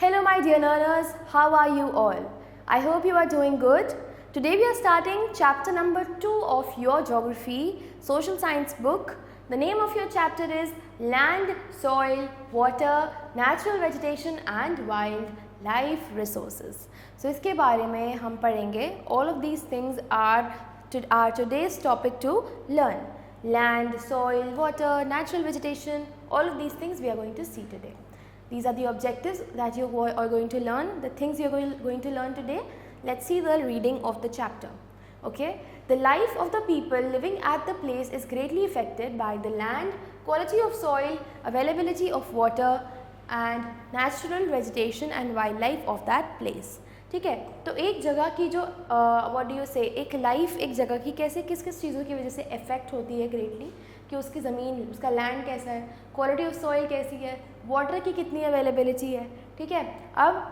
Hello my dear learners, how are you all? I hope you are doing good. Today we are starting chapter number 2 of your geography social science book. The name of your chapter is Land, Soil, Water, Natural Vegetation and Wildlife Resources. So इसके बारे में हम पढ़ेंगे. All of these things are today's topic to learn. Land, soil, water, natural vegetation, all of these things we are going to see today. These are the objectives that you are going to learn, the things you are going to learn today. Let's see the reading of the chapter. Okay, the life of the people living at the place is greatly affected by the land, quality of soil, availability of water and natural vegetation and wildlife of that place. ठीक है, तो एक जगह की जो what do you से एक life एक जगह की कैसे किस किस चीज़ों की वजह से इफ़ेक्ट होती है ग्रेटली, कि उसकी ज़मीन उसका लैंड कैसा है, क्वालिटी ऑफ सॉइल कैसी है, वाटर की कितनी अवेलेबिलिटी है. ठीक है, अब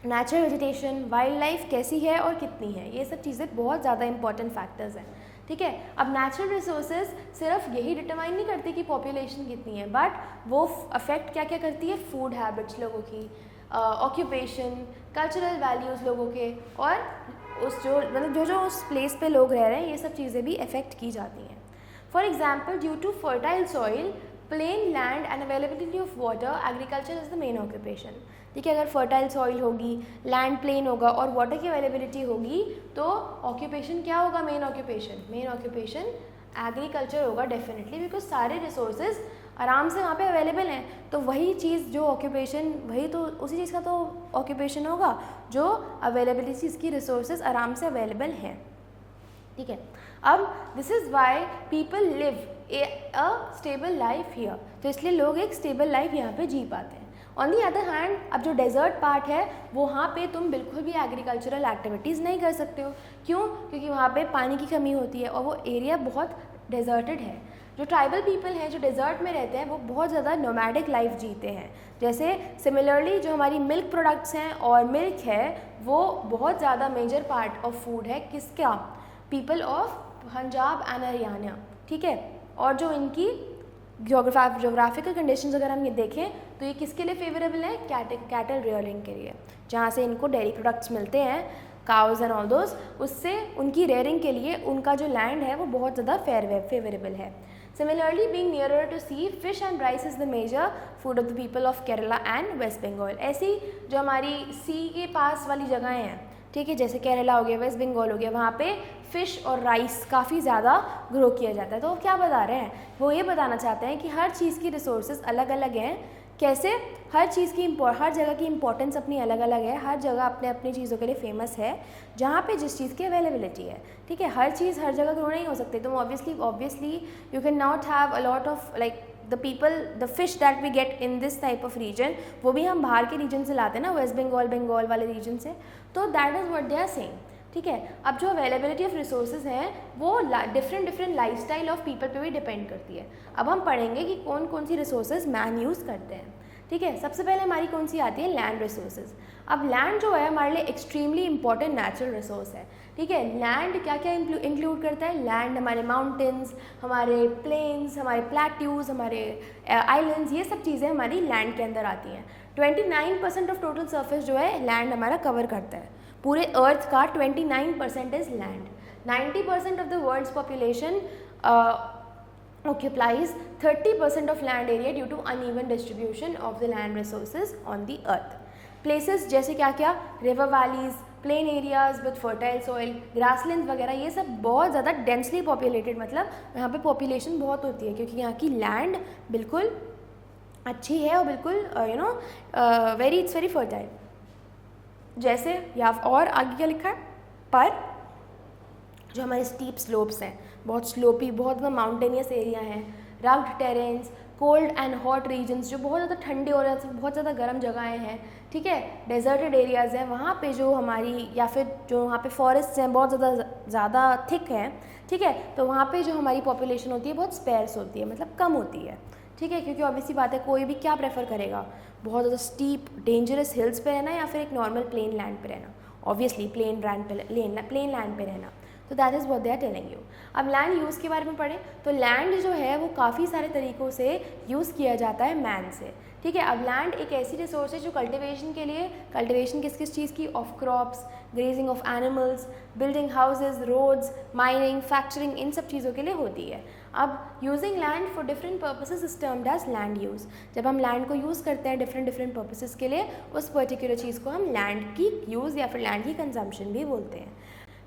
नेचुरल वेजिटेशन, वाइल्ड लाइफ कैसी है और कितनी है, ये सब चीज़ें बहुत ज़्यादा इंपॉर्टेंट फैक्टर्स हैं. ठीक है, अब नेचुरल रिसोर्सेज सिर्फ यही डिटरमाइन नहीं करती कि पॉपुलेशन कितनी है, बट वो अफेक्ट क्या क्या करती है, फूड हैबिट्स लोगों की, ऑक्यूपेशन, कल्चरल वैल्यूज़ लोगों के, और उस जो मतलब जो उस प्लेस पे लोग रह रहे हैं, ये सब चीज़ें भी अफेक्ट की जाती हैं. For example, due to fertile soil, plain land and availability of water, agriculture is the main occupation. ठीक है, अगर फर्टाइल सॉइल होगी, लैंड प्लेन होगा और वाटर की अवेलेबिलिटी होगी, तो ऑक्यूपेशन क्या होगा, मेन ऑक्यूपेशन एग्रीकल्चर होगा डेफिनेटली, बिकॉज सारे रिसोर्सेज आराम से वहाँ पे अवेलेबल हैं. तो वही चीज़ जो ऑक्यूपेशन, वही तो उसी चीज़ का तो ऑक्यूपेशन होगा जो अवेलेबिलिटी की रिसोर्सेज आराम से अवेलेबल हैं. ठीक है, अब this is why people live a stable life here. तो इसलिए लोग एक स्टेबल लाइफ यहाँ पे जी पाते हैं. ऑन दी अदर हैंड, अब जो डेजर्ट पार्ट है वहाँ पे तुम बिल्कुल भी एग्रीकल्चरल एक्टिविटीज़ नहीं कर सकते हो. क्यों? क्योंकि वहाँ पे पानी की कमी होती है और वो एरिया बहुत डेजर्टेड है. जो ट्राइबल पीपल हैं जो डेजर्ट में रहते हैं वो बहुत ज़्यादा नोमैडिक लाइफ जीते हैं. जैसे सिमिलरली जो हमारी मिल्क प्रोडक्ट्स हैं और मिल्क है वो बहुत ज़्यादा मेजर पार्ट ऑफ फूड है किसका, people of Punjab and Haryana. ठीक है, और जो इनकी जोग्राफिकल कंडीशंस अगर हम ये देखें तो ये किसके लिए फेवरेबल है, कैटल रेयरिंग के लिए, जहाँ से इनको डेयरी प्रोडक्ट्स मिलते हैं, काउज एंड ऑल दोज, उससे उनकी रेयरिंग के लिए उनका जो लैंड है वो बहुत ज़्यादा फेवरेबल है. Similarly, being nearer to sea, fish and rice is the major food of the people of Kerala and West Bengal. ऐसी जो हमारी सी के पास वाली जगहें हैं, ठीक है, जैसे केरला हो गया, वेस्ट बंगाल हो गया, वहाँ पे फ़िश और राइस काफ़ी ज़्यादा ग्रो किया जाता है. तो वो क्या बता रहे हैं, वो ये बताना चाहते हैं कि हर चीज़ की रिसोर्सेज अलग अलग हैं. कैसे, हर चीज़ की हर जगह की इंपॉर्टेंस अपनी अलग अलग है, हर जगह अपने अपनी चीज़ों के लिए फेमस है जहाँ पे जिस चीज़ की अवेलेबिलिटी है. ठीक है, हर चीज़ हर जगह ग्रो नहीं हो सकती. तो obviously you can not have a lot of like the fish that we get in this type of region, वो भी हम बाहर के रीजन से लाते हैं ना, वेस्ट बंगाल वाले रीजन से. तो that is what they are saying. ठीक है, अब जो अवेलेबिलिटी ऑफ रिसोर्सेज हैं वो डिफरेंट लाइफस्टाइल ऑफ पीपल पे भी डिपेंड करती है. अब हम पढ़ेंगे कि कौन कौन सी रिसोर्सेज मैन यूज़ करते हैं. ठीक है, सबसे पहले हमारी कौन सी आती है, लैंड रिसोर्सेज. अब लैंड जो है हमारे लिए एक्सट्रीमली इंपॉर्टेंट नेचुरल रिसोर्स है. ठीक है, लैंड क्या क्या इंक्लूड करता है, लैंड हमारे माउंटेन्स, हमारे प्लेन्स, हमारे प्लेट्यूज, हमारे आइलैंड्स, ये सब चीज़ें हमारी लैंड के अंदर आती हैं. 29% ऑफ टोटल सरफेस जो है लैंड हमारा कवर करता है. पूरे अर्थ का 29% is land. 90% of the world's population occupies 30% of land area due to uneven distribution of the land resources on the earth. Places जैसे क्या क्या, river valleys, plain areas with fertile soil, grasslands वगैरह, ये सब बहुत ज़्यादा densely populated, मतलब यहाँ पे population बहुत होती है क्योंकि यहाँ की land बिल्कुल अच्छी है और बिल्कुल it's very fertile. जैसे या और आगे क्या लिखा है, पर जो हमारे स्टीप स्लोप्स हैं, बहुत स्लोपी, बहुत माउंटेनियस एरिया हैं, rugged terrains, cold and hot regions जो बहुत ज़्यादा ठंडे और बहुत ज़्यादा गर्म जगहें हैं. ठीक है, डेजर्टेड एरियाज़ हैं, वहाँ पे जो हमारी या फिर जो वहाँ पे फॉरेस्ट हैं बहुत ज़्यादा थिक हैं. ठीक है, तो वहाँ पे जो हमारी पॉपुलेशन होती है बहुत स्पेर्स होती है, मतलब कम होती है. ठीक है, क्योंकि ऑब्वियसली बात है, कोई भी क्या प्रेफर करेगा, बहुत ज़्यादा स्टीप डेंजरस हिल्स पे रहना या फिर एक नॉर्मल प्लेन लैंड पे रहना. ऑब्वियसली प्लेन लैंड पे रहना. तो that is what they are telling you. अब लैंड यूज़ के बारे में पढ़ें तो लैंड जो है वो काफ़ी सारे तरीक़ों से यूज़ किया जाता है मैन से. ठीक है। अब लैंड एक ऐसी रिसोर्स है जो कल्टिवेशन के लिए, कल्टिवेशन किस किस चीज़ की, of crops, grazing of animals, building houses, roads, mining, manufacturing, इन सब चीज़ों के लिए होती है। अब using land for different purposes is termed as land use. जब हम लैंड को यूज़ करते हैं डिफरेंट पर्पसेस के लिए, उस पर्टिकुलर चीज़ को हम लैंड की यूज़ या फिर लैंड की कंजम्पशन भी बोलते हैं।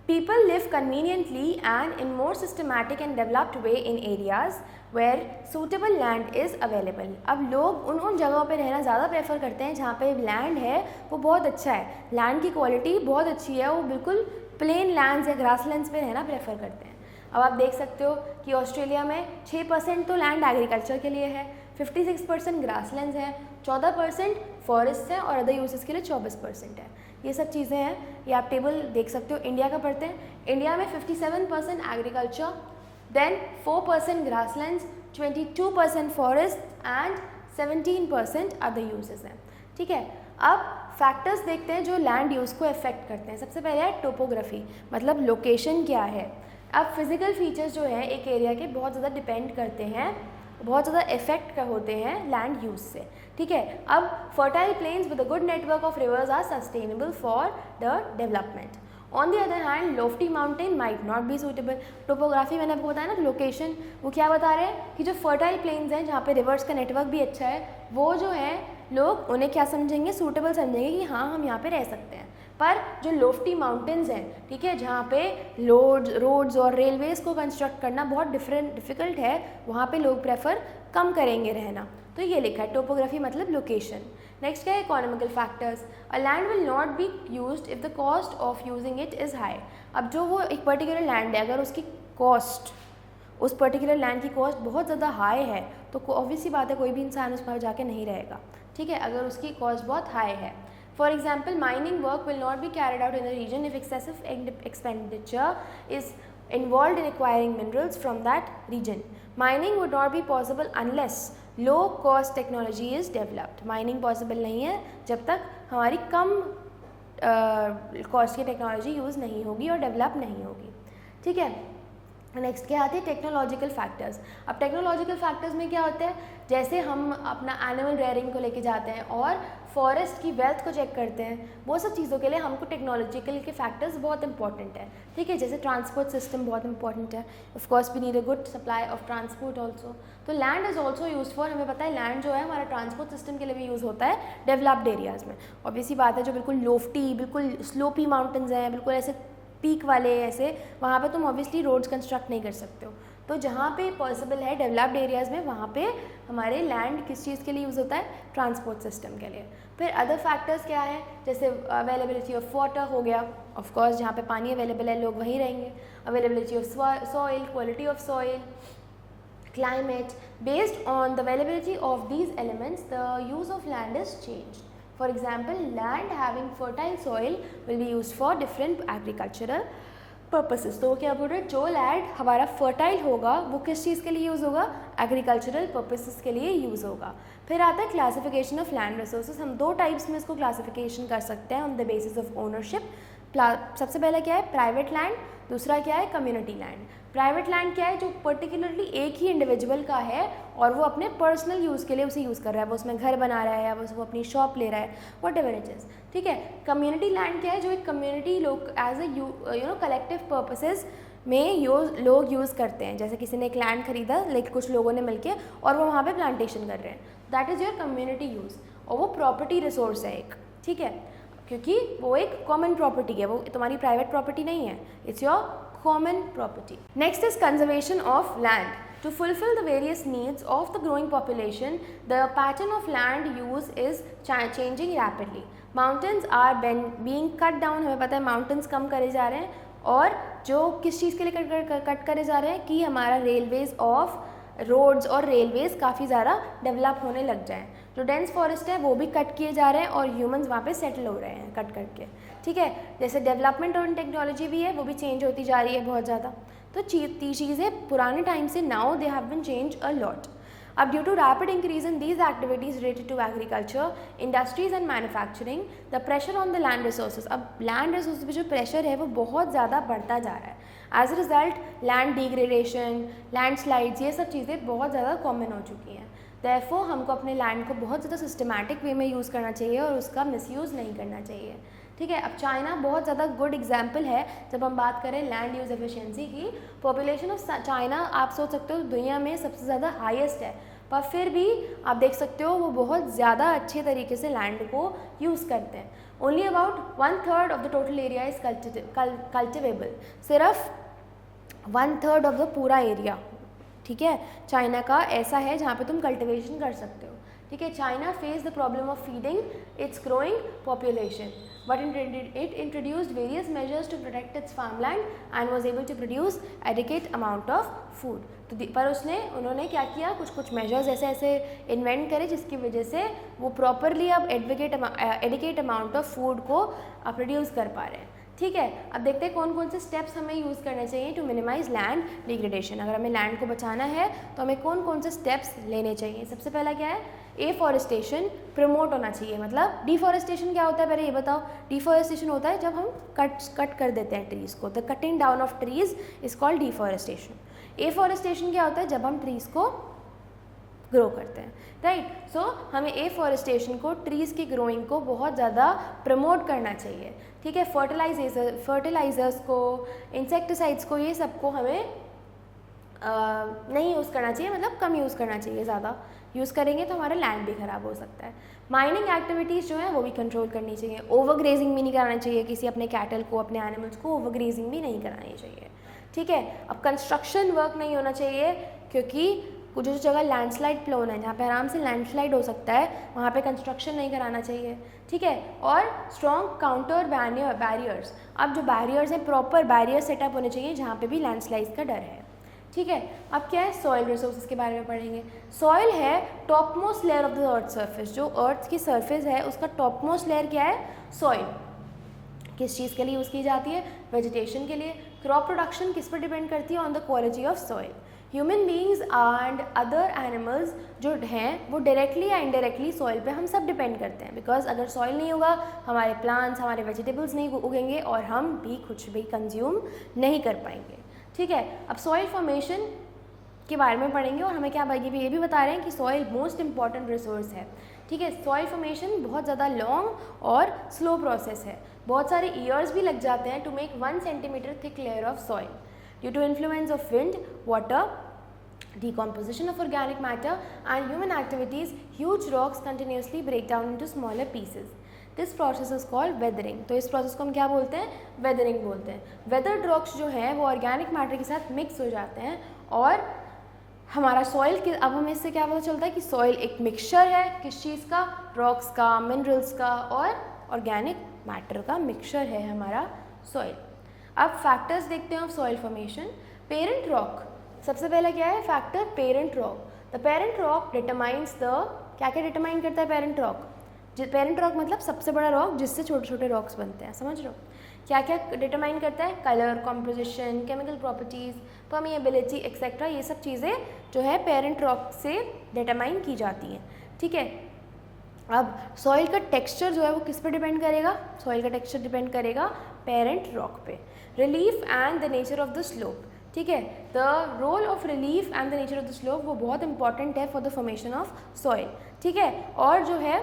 People live conveniently and in more systematic and developed way in areas where suitable land is available. अब लोग उन जगहों पे रहना ज़्यादा प्रेफर करते हैं जहाँ पे लैंड है वो बहुत अच्छा है, लैंड की क्वालिटी बहुत अच्छी है, वो बिल्कुल प्लेन लैंड्स या ग्रासलैंड्स पे रहना प्रेफर करते हैं। अब आप देख सकते हो कि ऑस्ट्रेलिया में 6% तो लैंड एग्रीकल्चर के लिए है, 56% ग्रासलैंड्स है, 14% फॉरेस्ट है और अदर यूजेस के लिए 24% है। ये सब चीज़ें हैं, ये आप टेबल देख सकते हो। इंडिया का पढ़ते हैं, इंडिया में 57% agriculture, then 4% grasslands, 22% forest and 17% other uses हैं। ठीक है, अब फैक्टर्स देखते हैं जो लैंड यूज़ को अफेक्ट करते हैं। सबसे पहले है टोपोग्राफी, मतलब लोकेशन क्या है। अब फिजिकल फीचर्स जो हैं एक एरिया के बहुत ज़्यादा डिपेंड करते हैं, बहुत ज़्यादा इफेक्ट होते हैं लैंड यूज़ से। ठीक है, अब fertile plains with a good network of rivers are sustainable for the development. On the other hand lofty mountain might not be suitable. Topography मैंने आपको बताया ना, लोकेशन, वो क्या बता रहे हैं कि जो फर्टाइल प्लेन्स हैं जहाँ पे रिवर्स का नेटवर्क भी अच्छा है, वो जो है लोग उन्हें क्या समझेंगे, सूटेबल समझेंगे कि हाँ हम यहाँ पे रह सकते हैं। पर जो लोफ्टी माउंटेन्स हैं, ठीक है, जहाँ पे रोड्स और रेलवेज़ को कंस्ट्रक्ट करना बहुत डिफ़िकल्ट है, वहाँ पे लोग प्रेफर कम करेंगे रहना। तो ये लिखा है टोपोग्राफी मतलब लोकेशन। नेक्स्ट क्या है, economical factors. A land will not be used if the cost of using it is high. अब जो वो एक पर्टिकुलर लैंड है, अगर उसकी कॉस्ट, उस पर्टिकुलर लैंड की कॉस्ट बहुत ज़्यादा हाई है तो ऑब्वियस सी बात है कोई भी इंसान उस पर जाके नहीं रहेगा। ठीक है, अगर उसकी कॉस्ट बहुत हाई है। For example, mining work will not be carried out in the region if excessive expenditure is involved in acquiring minerals from that region. Mining would not be possible unless low cost technology is developed. Mining possible नहीं है जब तक हमारी कम cost की technology use नहीं होगी और develop नहीं होगी। ठीक है, नेक्स्ट क्या आते हैं, टेक्नोलॉजिकल फैक्टर्स। अब टेक्नोलॉजिकल फैक्टर्स में क्या होता है, जैसे हम अपना एनिमल रेयरिंग को लेके जाते हैं और फॉरेस्ट की वेल्थ को चेक करते हैं, वो सब चीज़ों के लिए हमको टेक्नोलॉजिकल के फैक्टर्स बहुत इंपॉर्टेंट है। ठीक है, जैसे ट्रांसपोर्ट सिस्टम बहुत इंपॉर्टेंट है, of course we need a good supply of transport also. तो land is also use for, हमें पता है लैंड जो है हमारा ट्रांसपोर्ट सिस्टम के लिए भी यूज़ होता है डेवलप्ड एरियाज़ में। ऑब्वियसली बात है, जो बिल्कुल लोफ्टी, बिल्कुल स्लोपी माउंटेन्स हैं, बिल्कुल ऐसे पीक वाले ऐसे, वहाँ पे तुम ऑब्वियसली रोड्स कंस्ट्रक्ट नहीं कर सकते हो। तो जहाँ पे पॉसिबल है डेवलप्ड एरियाज़ में, वहाँ पे हमारे लैंड किस चीज़ के लिए यूज़ होता है, ट्रांसपोर्ट सिस्टम के लिए। फिर अदर फैक्टर्स क्या है, जैसे अवेलेबिलिटी ऑफ वाटर हो गया, ऑफ कोर्स जहाँ पे पानी अवेलेबल है लोग वहीं रहेंगे। Availability of soil, quality of soil, climate. Based on the availability of these elements, the use of land is changed. For example, land having fertile soil will be used for different agricultural purposes. तो क्या बोल रहे हैं, जो land हमारा fertile होगा वो किस चीज़ के लिए यूज़ होगा, एग्रीकल्चरल पर्पसेस के लिए यूज़ होगा। फिर आता है क्लासिफिकेशन ऑफ लैंड रिसोर्सेज। हम दो टाइप्स में इसको क्लासिफिकेशन कर सकते हैं on the basis of ownership. सबसे पहला क्या है, प्राइवेट लैंड, दूसरा क्या है, कम्युनिटी लैंड। प्राइवेट लैंड क्या है, जो पर्टिकुलरली एक ही इंडिविजुअल का है और वो अपने पर्सनल यूज़ के लिए उसे यूज़ कर रहा है, वो उसमें घर बना रहा है या वो अपनी शॉप ले रहा है, व्हाटएवर इट इज़। ठीक है, कम्युनिटी लैंड क्या है, जो एक कम्युनिटी लोग एज ए कलेक्टिव पर्पसेस में लोग यूज़ करते हैं। जैसे किसी ने एक लैंड खरीदा, लेकिन कुछ लोगों ने मिलके और वो वहाँ पे प्लांटेशन कर रहे हैं, that is your community use. और वो प्रॉपर्टी रिसोर्स है एक, ठीक है, क्योंकि वो एक कॉमन प्रॉपर्टी है, वो तुम्हारी प्राइवेट प्रॉपर्टी नहीं है, it's your common property. Next is conservation of land. To fulfill the various needs of the growing population, the pattern of land use is changing rapidly. Mountains are being cut down. हमें पता है mountains कम करे जा रहे हैं, और जो किस चीज़ के लिए कट करे जा रहे हैं कि हमारा रेलवेज ऑफ रोड्स और रेलवेज काफ़ी ज़्यादा डेवलप होने लग जाएं। जो डेंस फॉरेस्ट है वो भी कट किए जा रहे हैं और ह्यूमंस वहाँ पे सेटल हो रहे हैं कट करके। ठीक है, जैसे डेवलपमेंट और टेक्नोलॉजी भी है, वो भी चेंज होती जा रही है बहुत ज़्यादा। तो चीज़ें पुराने टाइम से now they have been change a lot. अब due to rapid increase in these activities related to agriculture, industries and manufacturing, the pressure on the land resources. अब लैंड रिसोर्स पे जो प्रेशर है वो बहुत ज़्यादा बढ़ता जा रहा है। As a result land degradation, landslides, ये सब चीज़ें बहुत ज़्यादा कॉमन हो चुकी हैं। देयरफॉर हमको अपने लैंड को बहुत ज़्यादा सिस्टमैटिक वे में यूज़ करना चाहिए और उसका मिसयूज़ नहीं करना चाहिए, ठीक है। अब चाइना बहुत ज़्यादा गुड एग्जाम्पल है जब हम बात करें लैंड यूज़ एफिशिएंसी की। पॉपुलेशन ऑफ चाइना आप सोच सकते हो दुनिया में सबसे ज़्यादा हाईएस्ट है, पर फिर भी आप देख सकते हो वो बहुत ज़्यादा अच्छे तरीके से लैंड को यूज़ करते हैं। Only about 1/3 of the total area is cultivable, सिर्फ 1/3 ऑफ द पूरा एरिया, ठीक है, चाइना का ऐसा है जहाँ पे तुम कल्टिवेशन कर सकते हो, ठीक है। China face the problem of feeding it's growing population, but it introduced various measures to protect its farmland and was able to produce adequate amount of food। तो पर उन्होंने क्या किया, कुछ मेजर्स ऐसे इन्वेंट करे जिसकी वजह से वो प्रॉपरली अब एडिकेट अमाउंट ऑफ फूड को प्रोड्यूस कर पा रहे हैं, ठीक है। अब देखते हैं कौन कौन से स्टेप्स हमें यूज़ करने चाहिए टू मिनिमाइज लैंड डिग्रेडेशन। अगर हमें लैंड को बचाना है तो हमें कौन कौन से स्टेप्स लेने चाहिए। सबसे पहला क्या है, एफॉरेस्टेशन प्रमोट होना चाहिए। मतलब डिफॉरेस्टेशन क्या होता है पहले ये बताओ। डिफॉरेस्टेशन होता है जब हम कट कर देते हैं ट्रीज़ को, the cutting down of trees is called deforestation. Afforestation क्या होता है, जब हम ट्रीज़ को ग्रो करते हैं, राइट। सो हमें एफॉरेस्टेशन को, ट्रीज़ की ग्रोइंग को बहुत ज़्यादा प्रमोट करना चाहिए, ठीक है। फर्टिलाइजर्स को, इंसेक्टिसाइड्स को, ये सबको हमें नहीं यूज़ करना चाहिए, मतलब कम यूज़ करना चाहिए। ज़्यादा यूज़ करेंगे तो हमारा लैंड भी ख़राब हो सकता है। माइनिंग एक्टिविटीज़ जो है वो भी कंट्रोल करनी चाहिए। ओवरग्रेजिंग भी नहीं कराना चाहिए, किसी अपने कैटल को, अपने एनिमल्स को ओवरग्रेजिंग भी नहीं करानी चाहिए, ठीक है। अब कंस्ट्रक्शन वर्क नहीं होना चाहिए, क्योंकि जो जगह लैंडस्लाइड प्लोन है, जहाँ पे आराम से लैंडस्लाइड हो सकता है, वहाँ पे कंस्ट्रक्शन नहीं कराना चाहिए, ठीक है। और स्ट्रॉन्ग काउंटर बैरियर्स, अब जो बैरियर्स हैं प्रॉपर बैरियर सेटअप होने चाहिए जहाँ पे भी लैंडस्लाइड का डर है, ठीक है। अब क्या है, सॉइल रिसोर्सेज के बारे में पढ़ेंगे। सॉइल है top most layer of the earth surface, जो अर्थ की सरफेस है उसका टॉप मोस्ट लेयर क्या है, सॉइल। किस चीज़ के लिए यूज़ की जाती है, वेजिटेशन के लिए। क्रॉप प्रोडक्शन किस पर डिपेंड करती है, on the quality of soil. Human beings and other animals जो हैं वो डायरेक्टली या इनडायरेक्टली सॉइल पे हम सब डिपेंड करते हैं, बिकॉज अगर सॉइल नहीं होगा हमारे प्लांट्स, हमारे वेजिटेबल्स नहीं उगेंगे और हम भी कुछ भी कंज्यूम नहीं कर पाएंगे, ठीक है। अब सॉइल फॉर्मेशन के बारे में पढ़ेंगे और हमें क्या ये भी बता रहे हैं कि सॉइल मोस्ट इंपॉर्टेंट रिसोर्स है, ठीक है। सॉइल फॉर्मेशन बहुत ज़्यादा लॉन्ग और स्लो प्रोसेस है, बहुत सारे ईयर्स भी लग जाते हैं to make 1 centimetre thick layer of soil. Due to influence of wind, water, decomposition of organic matter and human activities, huge rocks continuously break down into smaller pieces. This process is called weathering. तो इस process को हम क्या बोलते हैं, weathering बोलते हैं। weathered rocks जो हैं वो ऑर्गेनिक मैटर के साथ मिक्स हो जाते हैं और हमारा सॉइल के, अब हमें इससे क्या पता चलता है कि सॉइल एक मिक्सचर है, किस चीज़ का, रॉक्स का, मिनरल्स का और ऑर्गेनिक मैटर का मिक्सचर है हमारा सॉइल। अब फैक्टर्स देखते हैं of soil formation. Parent rock, सबसे पहला क्या है factor, parent rock. The parent rock determines the, क्या क्या डिटरमाइन करता है पेरेंट रॉक। पेरेंट रॉक मतलब सबसे बड़ा रॉक जिससे छोटे छोटे रॉक्स बनते हैं, समझ रहे हो। क्या क्या डिटरमाइन करता है, colour, composition, chemical properties, permeability etcetera, ये सब चीज़ें जो है पेरेंट रॉक से डिटरमाइन की जाती हैं, ठीक है। अब सॉइल का टेक्सचर जो है वो किस पे डिपेंड करेगा, सॉइल का टेक्सचर डिपेंड करेगा पेरेंट रॉक पे। Relief and the nature of the slope, ठीक है। The role of relief and the nature of the slope वो बहुत इंपॉर्टेंट है for the formation of soil, ठीक है। और जो है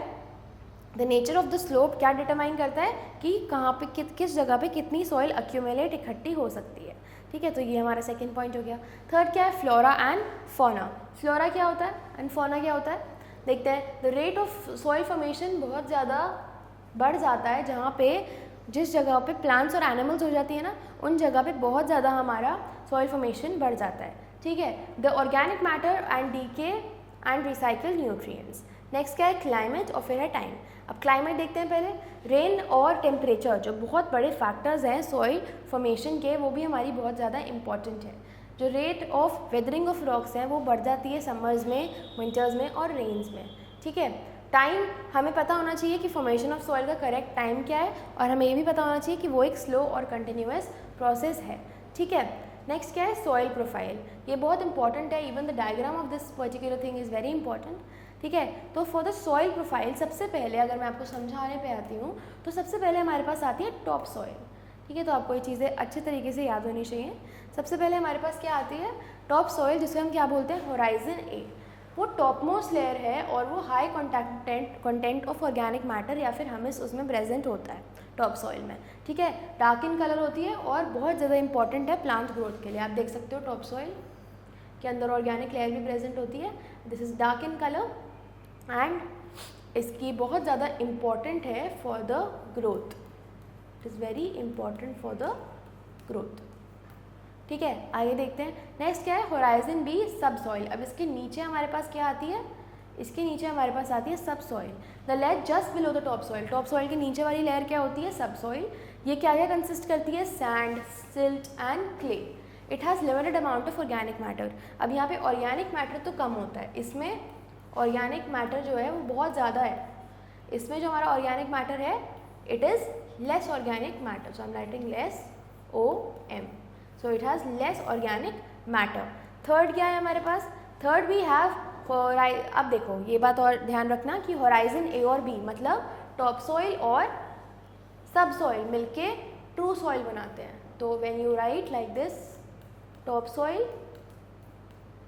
the nature of the slope क्या डिटरमाइन करता है कि कहाँ पे किस जगह पे कितनी सॉइल एक्यूमुलेट इकट्ठी हो सकती है, ठीक है। तो ये हमारा सेकेंड पॉइंट हो गया। थर्ड क्या है, फ्लोरा एंड फौना। फ्लोरा क्या होता है एंड फौना क्या होता है, देखते हैं। The rate of soil formation बहुत ज़्यादा बढ़ जाता है जहाँ पे, जिस जगह पे प्लांट्स और एनिमल्स हो जाती है ना, उन जगह पे बहुत ज़्यादा हमारा सॉइल फॉर्मेशन बढ़ जाता है, ठीक है। The organic matter and decay and recycle nutrients. Next क्या है, क्लाइमेट और फिर है टाइम। अब क्लाइमेट देखते हैं पहले। रेन और टेम्परेचर जो बहुत बड़े फैक्टर्स हैं सॉइल फॉर्मेशन के, वो भी हमारी बहुत ज़्यादा इंपॉर्टेंट है। जो rate of weathering of rocks हैं वो बढ़ जाती है समर्स में, विंटर्स में और रेन्स में, ठीक है। टाइम हमें पता होना चाहिए कि फॉर्मेशन ऑफ सॉइल का करेक्ट टाइम क्या है, और हमें ये भी पता होना चाहिए कि वो एक स्लो और कंटिन्यूस प्रोसेस है, ठीक है। नेक्स्ट क्या है, सॉइल प्रोफाइल। ये बहुत इंपॉर्टेंट है, even the diagram of this particular thing is very important, ठीक है। तो फॉर द सॉइल प्रोफाइल सबसे पहले अगर मैं आपको समझाने पे आती हूँ तो सबसे पहले हमारे पास आती है टॉप सॉइल, ठीक है। तो आपको ये चीज़ें अच्छे तरीके से याद होनी चाहिए। सबसे पहले हमारे पास क्या आती है, टॉप सॉइल, जिसे हम क्या बोलते हैं, होराइजन ए। वो टॉप मोस्ट लेयर है और वो high content of organic matter या फिर हमें उसमें प्रेजेंट होता है टॉप सॉइल में, ठीक है। डार्क इन कलर होती है और बहुत ज़्यादा इंपॉर्टेंट है प्लांट ग्रोथ के लिए। आप देख सकते हो टॉप सॉइल के अंदर ऑर्गेनिक लेयर भी प्रेजेंट होती है। This is dark in colour and इसकी बहुत ज़्यादा इम्पॉर्टेंट है for the growth, it is very important for the growth, ठीक है। आगे देखते हैं नेक्स्ट क्या है, होराइजन बी सब सॉइल। अब इसके नीचे हमारे पास क्या आती है, इसके नीचे हमारे पास आती है सब soil, the layer just below the top soil. Top soil के नीचे वाली लेयर क्या होती है, सब सॉइल। ये क्या क्या कंसिस्ट करती है, sand, silt and clay. It has limited amount of organic matter. अब यहाँ पे ऑर्गेनिक मैटर तो कम होता है, इसमें ऑर्गेनिक मैटर जो है वो बहुत ज़्यादा है। इसमें जो हमारा ऑर्गेनिक मैटर है it is less organic matter, so I am writing less OM, so it has less organic matter. Third क्या है हमारे पास, थर्ड वी हैव अब देखो ये बात और ध्यान रखना कि होराइजन A और B मतलब टॉप सॉइल और सब सॉइल मिलके ट्रू सॉइल बनाते हैं। तो when you right like this top soil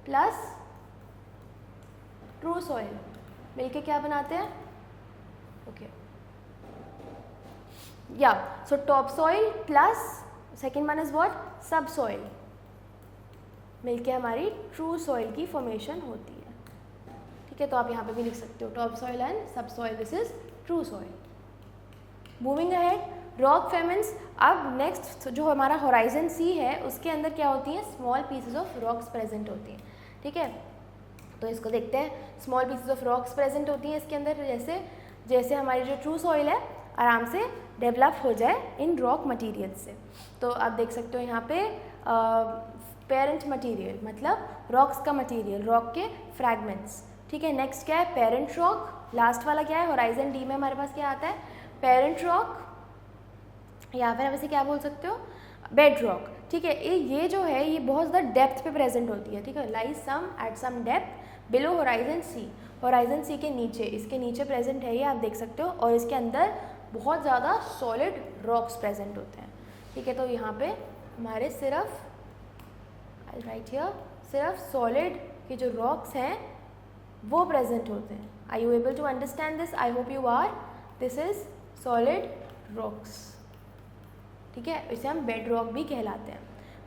plus true soil मिलके क्या बनाते हैं, ओके या so top soil plus second one is what, सब सॉइल मिलके हमारी ट्रू सॉइल की फॉर्मेशन होती है, ठीक है। तो आप यहाँ पे भी लिख सकते हो top soil and sub soil, this is true soil. Moving ahead, rock fragments. अब नेक्स्ट जो हमारा होराइजन C है उसके अंदर क्या होती है, small pieces of rocks present होती हैं, ठीक है। तो इसको देखते हैं, small pieces of rocks present होती हैं इसके अंदर, जैसे जैसे हमारी जो ट्रू सॉइल है आराम से डेवलप हो जाए इन रॉक मटेरियल से। तो आप देख सकते हो यहाँ पे पेरेंट मटेरियल मतलब रॉक्स का मटेरियल, रॉक के फ्रैगमेंट्स, ठीक है। नेक्स्ट क्या है, पेरेंट रॉक। लास्ट वाला क्या है, होराइजन D में हमारे पास क्या आता है, पेरेंट रॉक या फिर आप इसे क्या बोल सकते हो, बेड रॉक, ठीक है। ये जो है ये बहुत ज़्यादा डेप्थ पे प्रेजेंट होती है, ठीक है। Lies some at some depth below horizon C, horizon C के नीचे, इसके नीचे प्रेजेंट है ये आप देख सकते हो, और इसके अंदर बहुत ज़्यादा सॉलिड रॉक्स प्रेजेंट होते हैं, ठीक है। तो यहाँ पे हमारे सिर्फ आई राइट हियर, सिर्फ सॉलिड के जो रॉक्स हैं वो प्रेजेंट होते हैं। Are you able to understand this, I hope you are. This is solid rocks, ठीक है, इसे हम बेड रॉक भी कहलाते हैं।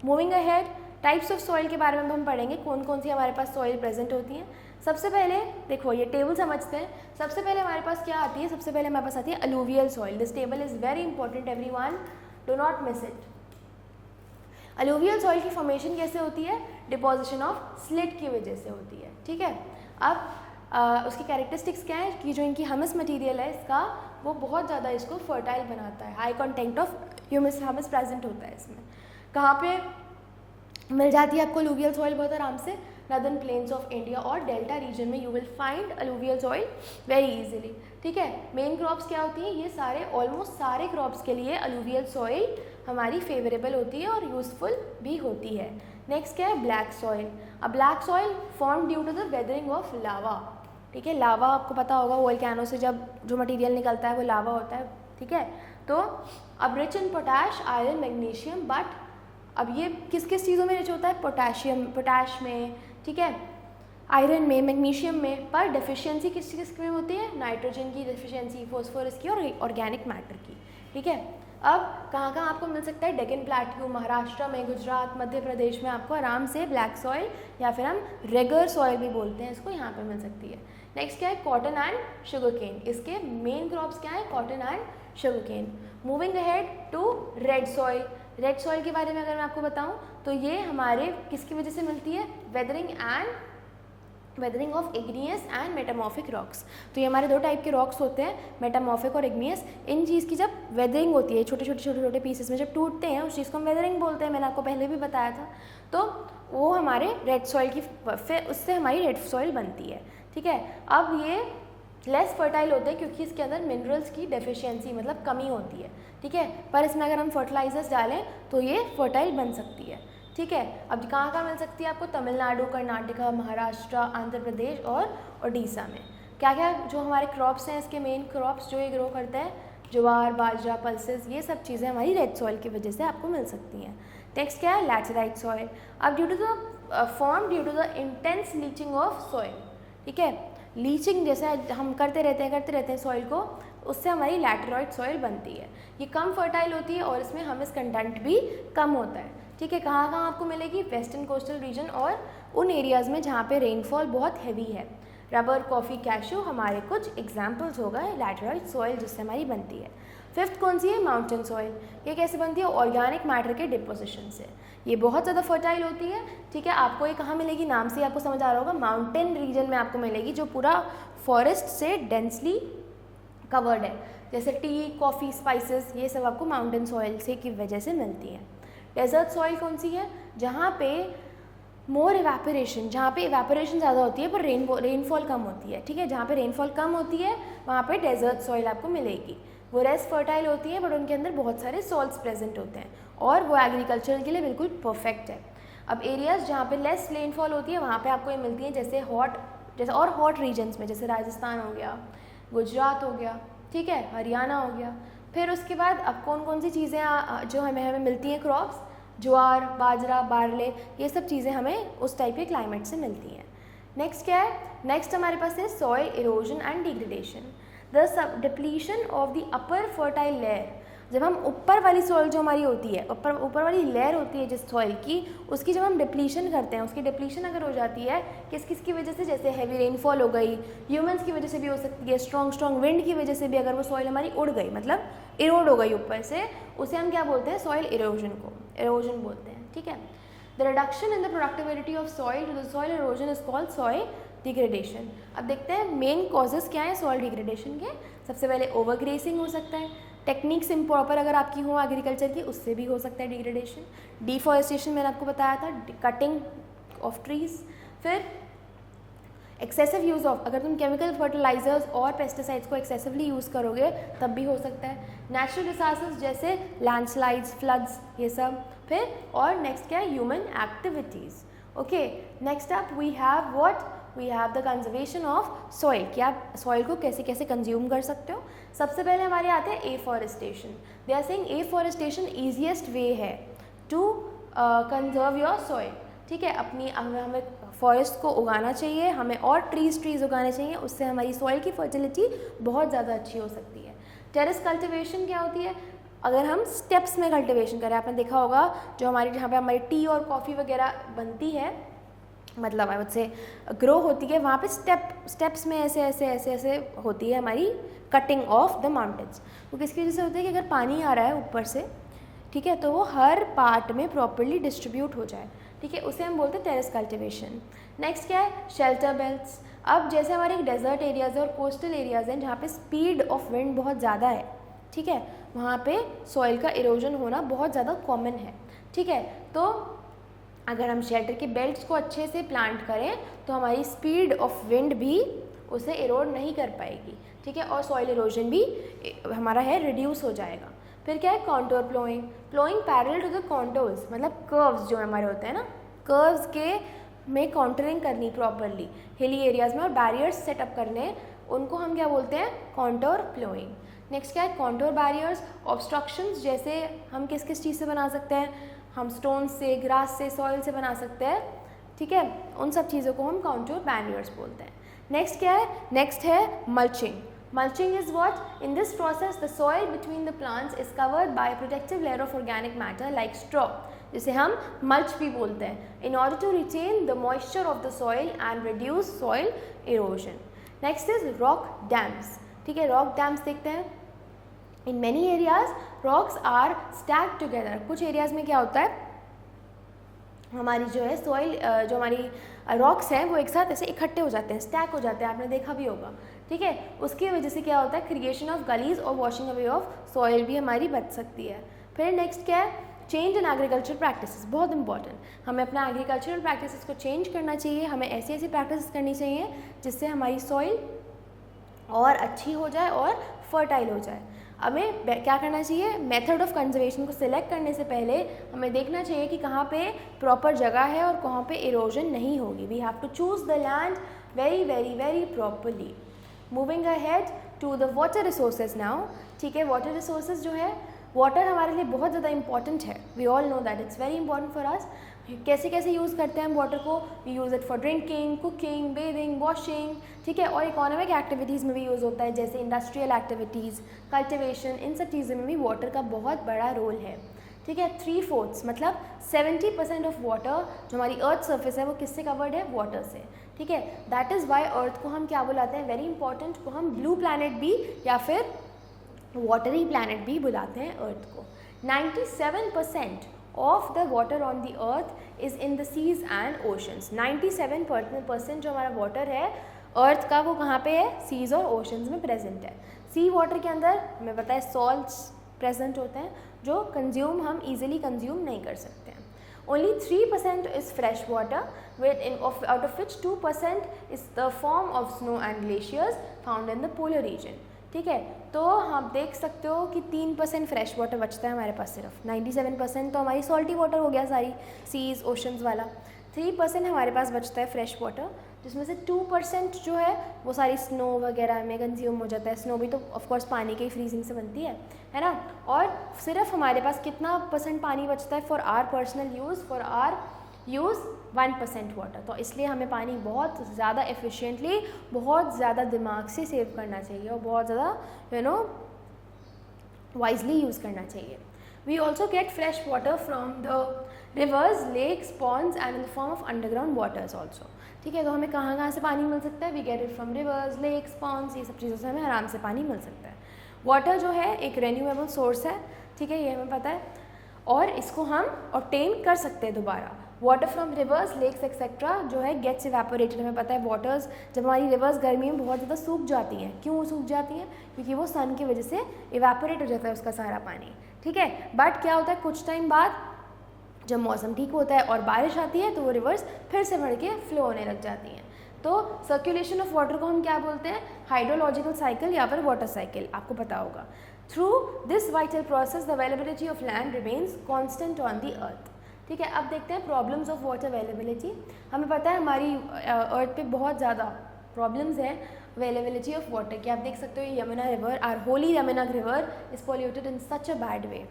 Moving ahead, types of soil के बारे में हम पढ़ेंगे, कौन कौन सी हमारे पास सॉइल प्रेजेंट होती हैं। सबसे पहले देखो ये टेबल समझते हैं। सबसे पहले हमारे पास क्या आती है, सबसे पहले हमारे पास आती है alluvial soil. This table is very important everyone, do not miss it. Alluvial soil की फॉर्मेशन कैसे होती है, डिपोजिशन ऑफ स्लिट की वजह से होती है, ठीक है। अब उसकी कैरेक्टरिस्टिक्स क्या है कि जो इनकी ह्यूमस मटेरियल है इसका वो बहुत ज़्यादा इसको फर्टाइल बनाता है, high content of humus present होता है इसमें। कहाँ पे मिल जाती है आपको अलूवियल सॉइल, बहुत आराम से नदर्न प्लेन्स ऑफ इंडिया और डेल्टा रीजन में you will find alluvial soil very easily, ठीक है। मेन क्रॉप्स क्या होती हैं, ये सारे ऑलमोस्ट सारे क्रॉप्स के लिए अलूवियल सॉइल हमारी फेवरेबल होती है और यूजफुल भी होती है। नेक्स्ट क्या है, ब्लैक सॉइल। अब black soil form due to the weathering of lava, ठीक है। लावा आपको पता होगा वोल्केनो से जब जो मटेरियल निकलता है वो लावा होता है, ठीक है। तो अब rich in potash, iron, magnesium, but अब ये किस किस चीज़ों में रिच होता है, पोटैश में, ठीक है, आयरन में, मैग्नीशियम में, पर डेफिशिएंसी किस किस में होती है, नाइट्रोजन की डेफिशिएंसी, फॉस्फोरस की और ऑर्गेनिक मैटर की, ठीक है। अब कहाँ कहाँ आपको मिल सकता है, डेक्कन प्लेट्यू, महाराष्ट्र में, गुजरात, मध्य प्रदेश में आपको आराम से ब्लैक सॉइल या फिर हम रेगर सॉइल भी बोलते हैं इसको, यहाँ पे मिल सकती है। नेक्स्ट क्या है, कॉटन एंड शुगर केन। इसके मेन क्रॉप्स क्या है, cotton and sugar cane. Moving ahead to red soil. Red soil के बारे में अगर मैं आपको बताऊं तो ये हमारे किसकी वजह से मिलती है, weathering of igneous and metamorphic rocks. तो ये हमारे दो टाइप के रॉक्स होते हैं, मेटामॉर्फिक और इग्नियस। इन चीज़ की जब वेदरिंग होती है, छोटे छोटे पीसेस में जब टूटते हैं उस चीज़ को हम वेदरिंग बोलते हैं, मैंने आपको पहले भी बताया था। तो वो हमारे रेड सॉइल की, फिर उससे हमारी रेड सॉइल बनती है, ठीक है। अब ये लेस फर्टाइल होते हैं क्योंकि इसके अंदर मिनरल्स की डेफिशिएंसी मतलब कमी होती है, ठीक है। पर इसमें अगर हम फर्टिलाइजर्स डालें तो ये फर्टाइल बन सकती है, ठीक है। अब कहाँ कहाँ मिल सकती है आपको, तमिलनाडु, कर्नाटका, महाराष्ट्र, आंध्र प्रदेश और उड़ीसा में। क्या क्या जो हमारे क्रॉप्स हैं, इसके मेन क्रॉप्स जो ये ग्रो करते हैं, ज्वार, बाजरा, पल्सेस, ये सब चीज़ें हमारी रेड सॉइल की वजह से आपको मिल सकती हैं। नेक्स्ट क्या है, लैटेराइट सॉइल। अब due to the intense leaching of soil, ठीक है। लीचिंग जैसे हम करते रहते हैं सॉइल को, उससे हमारी लैटेराइट सॉइल बनती है। ये कम फर्टाइल होती है और इसमें ह्यूमस कंटेंट भी कम होता है। ठीक है, कहाँ कहाँ आपको मिलेगी? वेस्टर्न कोस्टल रीजन और उन एरियाज़ में जहाँ पे रेनफॉल बहुत हैवी है। रबर, कॉफ़ी, कैशू हमारे कुछ एग्जाम्पल्स हो गए लैटेराइट सॉइल जिससे हमारी बनती है। फिफ्थ कौन सी है? Mountain soil. ये कैसे बनती है? ऑर्गेनिक मैटर के डिपोजिशन से। ये बहुत ज़्यादा फर्टाइल होती है। ठीक है, आपको ये कहाँ मिलेगी? नाम से आपको समझ आ रहा होगा, माउंटेन रीजन में आपको मिलेगी जो पूरा फॉरेस्ट से डेंसली कवर्ड है। जैसे टी, कॉफ़ी, स्पाइसेस, ये सब आपको माउंटेन सॉइल से की वजह से मिलती है। डेजर्ट सॉइल कौन सी है? जहाँ पे मोर इवेपोरेशन, जहाँ पे इवेपोरेशन ज़्यादा होती है पर रेनफॉल कम होती है। ठीक है, जहाँ पे रेनफॉल कम होती है वहाँ पे डेजर्ट सॉइल आपको मिलेगी। वो लेस फर्टाइल होती है बट उनके अंदर बहुत सारे सॉल्ट्स प्रेजेंट होते हैं और वो एग्रीकल्चर के लिए बिल्कुल परफेक्ट है। अब एरियाज़ जहाँ पे लेस रेनफॉल होती है वहाँ पे आपको ये मिलती है जैसे हॉट रीजन्स में, जैसे राजस्थान हो गया, गुजरात हो गया, ठीक है, हरियाणा हो गया। फिर उसके बाद अब कौन कौन सी चीज़ें जो हमें मिलती हैं? क्रॉप्स, ज्वार, बाजरा, बारले, ये सब चीज़ें हमें उस टाइप के क्लाइमेट से मिलती हैं। नेक्स्ट क्या है? नेक्स्ट हमारे पास है soil erosion and degradation, the depletion of the upper fertile layer. जब हम ऊपर वाली सॉइल जो हमारी होती है, ऊपर वाली लेयर होती है जिस सॉइल की, उसकी जब हम डिप्लीशन करते हैं, उसकी डिप्लीशन अगर हो जाती है किस की वजह से? जैसे हैवी रेनफॉल हो गई, ह्यूमंस की वजह से भी हो सकती है, स्ट्रॉन्ग विंड की वजह से भी अगर वो सॉइल हमारी उड़ गई, मतलब इरोड हो गई ऊपर से, उसे हम क्या बोलते हैं? सॉइल इरोजन को इरोजन बोलते हैं। ठीक है, the reduction in the productivity of soil to the soil erosion is called soil degradation. अब देखते हैं मेन कॉजेज क्या है सॉइल डिग्रेडेशन के। सबसे पहले ओवरग्रेसिंग हो सकता है, टेक्निक्स इम्प्रॉपर अगर आपकी हो एग्रीकल्चर की, उससे भी हो सकता है डिग्रेडेशन। डिफॉरेस्टेशन मैंने आपको बताया था, कटिंग ऑफ ट्रीज। फिर एक्सेसिव यूज़ ऑफ, अगर तुम केमिकल फर्टिलाइजर्स और पेस्टिसाइड्स को एक्सेसिवली यूज़ करोगे तब भी हो सकता है। नेचुरल डिजास्टर्स जैसे लैंडस्लाइड्स, फ्लड्स, ये सब। फिर और नेक्स्ट क्या है? Human activities. Okay, next up we have what? We have the conservation of soil, कि आप सॉइल को कैसे कैसे कंज्यूम कर सकते हो। सबसे पहले हमारे आते हैं afforestation. They are saying afforestation easiest way है टू कंजर्व योर सॉइल। ठीक है, हमें फॉरेस्ट को उगाना चाहिए, हमें और ट्रीज उगाने चाहिए, उससे हमारी सॉइल की फर्टिलिटी बहुत ज़्यादा अच्छी हो सकती है। टेरेस कल्टिवेशन क्या होती है? अगर हम स्टेप्स में कल्टिवेशन करें, आपने देखा होगा जहाँ पे हमारी टी और कॉफ़ी वगैरह बनती है, मतलब आई वुड से ग्रो होती है, वहाँ पे स्टेप्स में ऐसे होती है हमारी कटिंग ऑफ द माउंटेन्स। वो किसकी वजह से होती है? कि अगर पानी आ रहा है ऊपर से, ठीक है, तो वो हर पार्ट में प्रॉपरली डिस्ट्रीब्यूट हो जाए। ठीक है, उसे हम बोलते हैं टेरेस कल्टिवेशन। नेक्स्ट क्या है? Shelter belts. अब जैसे हमारे डेजर्ट एरियाज़ और कोस्टल एरियाज़ हैं जहाँ पे स्पीड ऑफ विंड बहुत ज़्यादा है, ठीक है, वहाँ पे सॉइल का इरोजन होना बहुत ज़्यादा कॉमन है। ठीक है, तो अगर हम शेल्टर के बेल्ट्स को अच्छे से प्लांट करें तो हमारी स्पीड ऑफ विंड भी उसे इरोड नहीं कर पाएगी। ठीक है, और सॉइल इरोजन भी हमारा है रिड्यूस हो जाएगा। फिर क्या है? Contour ploughing parallel to the contours, मतलब कर्व्स जो हमारे होते हैं ना, कर्व्स के में कॉन्टरिंग करनी प्रॉपरली हिली एरियाज़ में और बैरियर्स सेटअप करने, उनको हम क्या बोलते हैं? Contour ploughing. नेक्स्ट क्या है? कॉन्टोर बैरियर्स, ऑब्स्ट्रक्शंस जैसे हम किस किस चीज़ से बना सकते हैं? हम स्टोन से, ग्रास से, सॉइल से बना सकते हैं। ठीक है, उन सब चीज़ों को हम कॉन्टोर बैरियर्स बोलते हैं। नेक्स्ट क्या है? नेक्स्ट है mulching. Mulching is what? In this process, the soil between the plants is covered by a protective layer of organic matter like straw, जिसे हम mulch भी बोलते हैं, in order to retain the moisture of the soil and reduce soil erosion. Next is rock dams. ठीक है, rock dams देखते हैं। In many areas, rocks are stacked together. कुछ areas में क्या होता है? हमारी जो है सॉइल, जो हमारी रॉक्स हैं वो एक साथ ऐसे इकट्ठे हो जाते हैं, स्टैक हो जाते हैं, आपने देखा भी होगा। ठीक है, उसकी वजह से क्या होता है? क्रिएशन ऑफ गलीज और वॉशिंग अवे ऑफ सॉइल भी हमारी बच सकती है। फिर नेक्स्ट क्या है? चेंज इन एग्रीकल्चर प्रैक्टिसेस, बहुत इंपॉर्टेंट। हमें अपना एग्रीकल्चरल प्रैक्टिसेस को चेंज करना चाहिए, हमें ऐसी ऐसी प्रैक्टिस करनी चाहिए जिससे हमारी सॉइल और अच्छी हो जाए और फर्टाइल हो जाए। हमें क्या करना चाहिए? मेथड ऑफ कंजर्वेशन को सिलेक्ट करने से पहले हमें देखना चाहिए कि कहाँ पे प्रॉपर जगह है और कहाँ पे इरोजन नहीं होगी। We have to choose the land very very very properly. Moving ahead to the water resources now. ठीक है, वाटर रिसोर्सेज जो है, वाटर हमारे लिए बहुत ज़्यादा इंपॉर्टेंट है। We all know that it's very important for us. कैसे कैसे यूज़ करते हैं हम वाटर को? We use it for drinking, cooking, bathing, washing, ठीक है, और इकोनॉमिक एक्टिविटीज़ में भी यूज़ होता है, जैसे इंडस्ट्रियल एक्टिविटीज़, कल्टिवेशन, इन सब चीज़ों में भी वाटर का बहुत बड़ा रोल है, ठीक है। 3/4 मतलब 70% ऑफ वाटर जो हमारी अर्थ सर्फेस है वो किससे कवर्ड है? वाटर से, ठीक है। दैट इज़ वाई अर्थ को हम क्या बुलाते हैं? वेरी इंपॉर्टेंट, को हम ब्लू प्लैनेट भी या फिर वाटरी प्लैनेट भी बुलाते हैं अर्थ को। 97% of the water on the earth is in the seas and oceans. 97% जो हमारा वाटर है अर्थ का वो कहाँ पे है? सीज और ओशंस में प्रेजेंट है। सी वाटर के अंदर हमें पता है सॉल्ट्स प्रेजेंट होते हैं जो कंज्यूम हम इजीली कंज्यूम नहीं कर सकते हैं। Only 3% is fresh water, out of which 2% is the form of snow and glaciers found in the polar region, ठीक है। तो हम देख सकते हो कि 3% फ्रेश वाटर बचता है हमारे पास सिर्फ। 97% तो हमारी सॉल्टी वाटर हो गया सारी, सीज ओशंस वाला। 3% हमारे पास बचता है फ्रेश वाटर, जिसमें से 2% जो है वो सारी स्नो वगैरह में कंज्यूम हो जाता है। स्नो भी तो ऑफकोर्स पानी के ही फ्रीजिंग से बनती है ना। और सिर्फ हमारे पास कितना % पानी बचता है for our personal use, for our use 1% water. तो इसलिए हमें पानी बहुत ज़्यादा एफिशिएंटली, बहुत ज़्यादा दिमाग से सेव करना चाहिए और बहुत ज़्यादा वाइजली यूज़ करना चाहिए। We also get fresh water from the rivers, lakes, ponds and in the form of underground waters also, ठीक है। तो हमें कहाँ से पानी मिल सकता है? We get it from rivers, lakes, ponds, ये सब चीज़ों से हमें आराम से पानी मिल सकता है। वाटर जो है एक रेन्यूएबल सोर्स है, ठीक है, ये हमें पता है, और इसको हम ऑब्टेन कर सकते हैं दोबारा। Water from rivers, lakes etcetera जो है गेट्स इवेपोरेटेड। हमें पता है वाटर्स, जब हमारी रिवर्स गर्मी में बहुत ज़्यादा सूख जाती हैं, क्यों सूख जाती हैं? क्योंकि वो सन की वजह से इवेपोरेट हो जाता है उसका सारा पानी, ठीक है। बट क्या होता है कुछ टाइम बाद जब मौसम ठीक होता है और बारिश आती है तो वो रिवर्स फिर से बढ़ के फ्लो होने लग जाती हैं। तो सर्कुलेशन ऑफ वाटर को हम क्या बोलते हैं? हाइड्रोलॉजिकल साइकिल या फिर वाटर साइकिल, आपको पता होगा। Through this vital process the availability of land remains constant on the earth, ठीक है। अब देखते हैं प्रॉब्लम्स ऑफ वाटर अवेलेबिलिटी। हमें पता है हमारी अर्थ पे बहुत ज़्यादा प्रॉब्लम्स हैं अवेलेबिलिटी ऑफ वाटर की। आप देख सकते हो Yamuna river, our holy Yamuna river is polluted in such a bad way.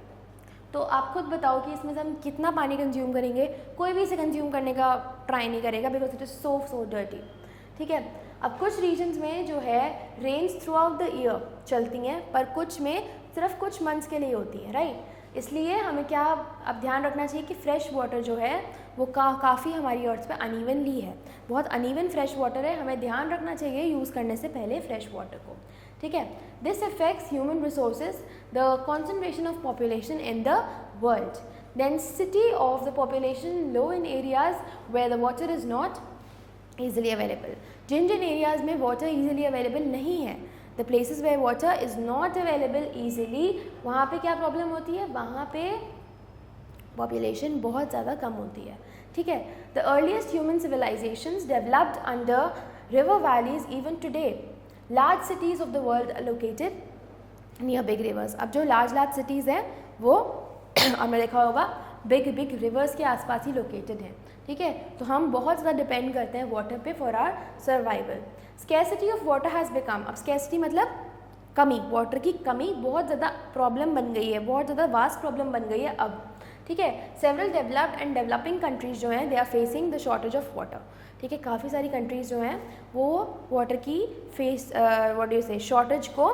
तो आप खुद बताओ कि इसमें से हम कितना पानी कंज्यूम करेंगे? कोई भी इसे कंज्यूम करने का ट्राई नहीं करेगा, because it is so dirty, ठीक है। अब कुछ रीजन्स में जो है rains throughout the year चलती हैं, पर कुछ में सिर्फ कुछ मंथ्स के लिए होती है, राइट। इसलिए हमें क्या अब ध्यान रखना चाहिए कि फ्रेश वाटर जो है वो काफ़ी हमारी अर्थ पे अनइवनली है, बहुत अनइवन फ्रेश वाटर है। हमें ध्यान रखना चाहिए यूज़ करने से पहले फ्रेश वाटर को, ठीक है। This affects human resources, the concentration of population in the world, density of the population low in areas where the water is not easily available. जिन एरियाज़ में वाटर ईजिली अवेलेबल नहीं है, the places where water is not available easily, वहाँ पे क्या problem होती है? वहाँ पे पॉपुलेशन बहुत ज़्यादा कम होती है, ठीक है। The earliest human civilisations developed under river valleys even today. Large cities of the world are located near big rivers. अब जो लार्ज सिटीज़ हैं वो हमने देखा होगा बिग रिवर्स के आसपास ही लोकेटेड हैं, ठीक है। तो हम बहुत ज़्यादा डिपेंड करते हैं वाटर पे for our survival. Scarcity of water has become, अब स्कैर्सिटी मतलब कमी, वाटर की कमी बहुत ज़्यादा प्रॉब्लम बन गई है, बहुत ज़्यादा वास्ट प्रॉब्लम बन गई है अब, ठीक है। Several developed and developing countries जो हैं they are facing the shortage of water, ठीक है। काफ़ी सारी कंट्रीज़ जो हैं वो वाटर की शॉर्टेज को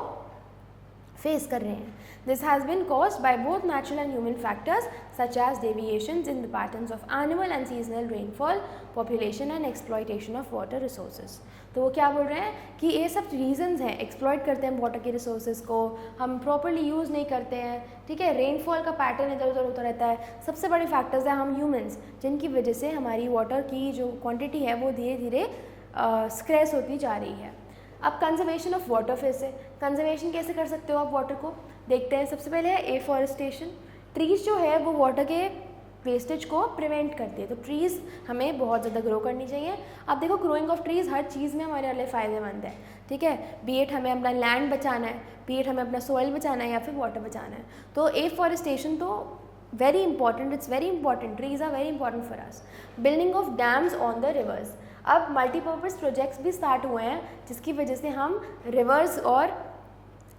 फेस कर रहे हैं। This has been caused by both natural and human factors such as deviations in the patterns of annual and seasonal rainfall, population and exploitation of water resources। तो वो क्या बोल रहे हैं कि ये सब रीजंस हैं, एक्सप्लॉइट करते हैं वाटर के रिसोर्सेज को, हम प्रॉपरली यूज़ नहीं करते हैं, ठीक है। रेनफॉल का पैटर्न इधर उधर होता रहता है। सबसे बड़े फैक्टर्स हैं हम ह्यूमंस, जिनकी वजह से हमारी वाटर की जो क्वांटिटी है वो धीरे धीरे स्क्रैच होती जा रही है। अब कंजर्वेशन ऑफ वाटर, फिर से कंजर्वेशन कैसे कर सकते हो आप वाटर को? देखते हैं। सबसे पहले है एफॉरेस्टेशन। ट्रीज़ जो है वो वाटर के वेस्टेज को प्रिवेंट करती है, तो ट्रीज़ हमें बहुत ज़्यादा ग्रो करनी चाहिए। अब देखो ग्रोइंग ऑफ ट्रीज़ हर चीज़ में हमारे लिए फ़ायदेमंद है, ठीक है। बी एट हमें अपना लैंड बचाना है, बी एट हमें अपना सॉइल बचाना है या फिर वाटर बचाना है, तो एफॉरेस्टेशन तो very important, it's very important, trees are very important for us. Building of dams on the rivers. अब मल्टीपर्पज़ प्रोजेक्ट्स भी स्टार्ट हुए हैं जिसकी वजह से हम रिवर्स और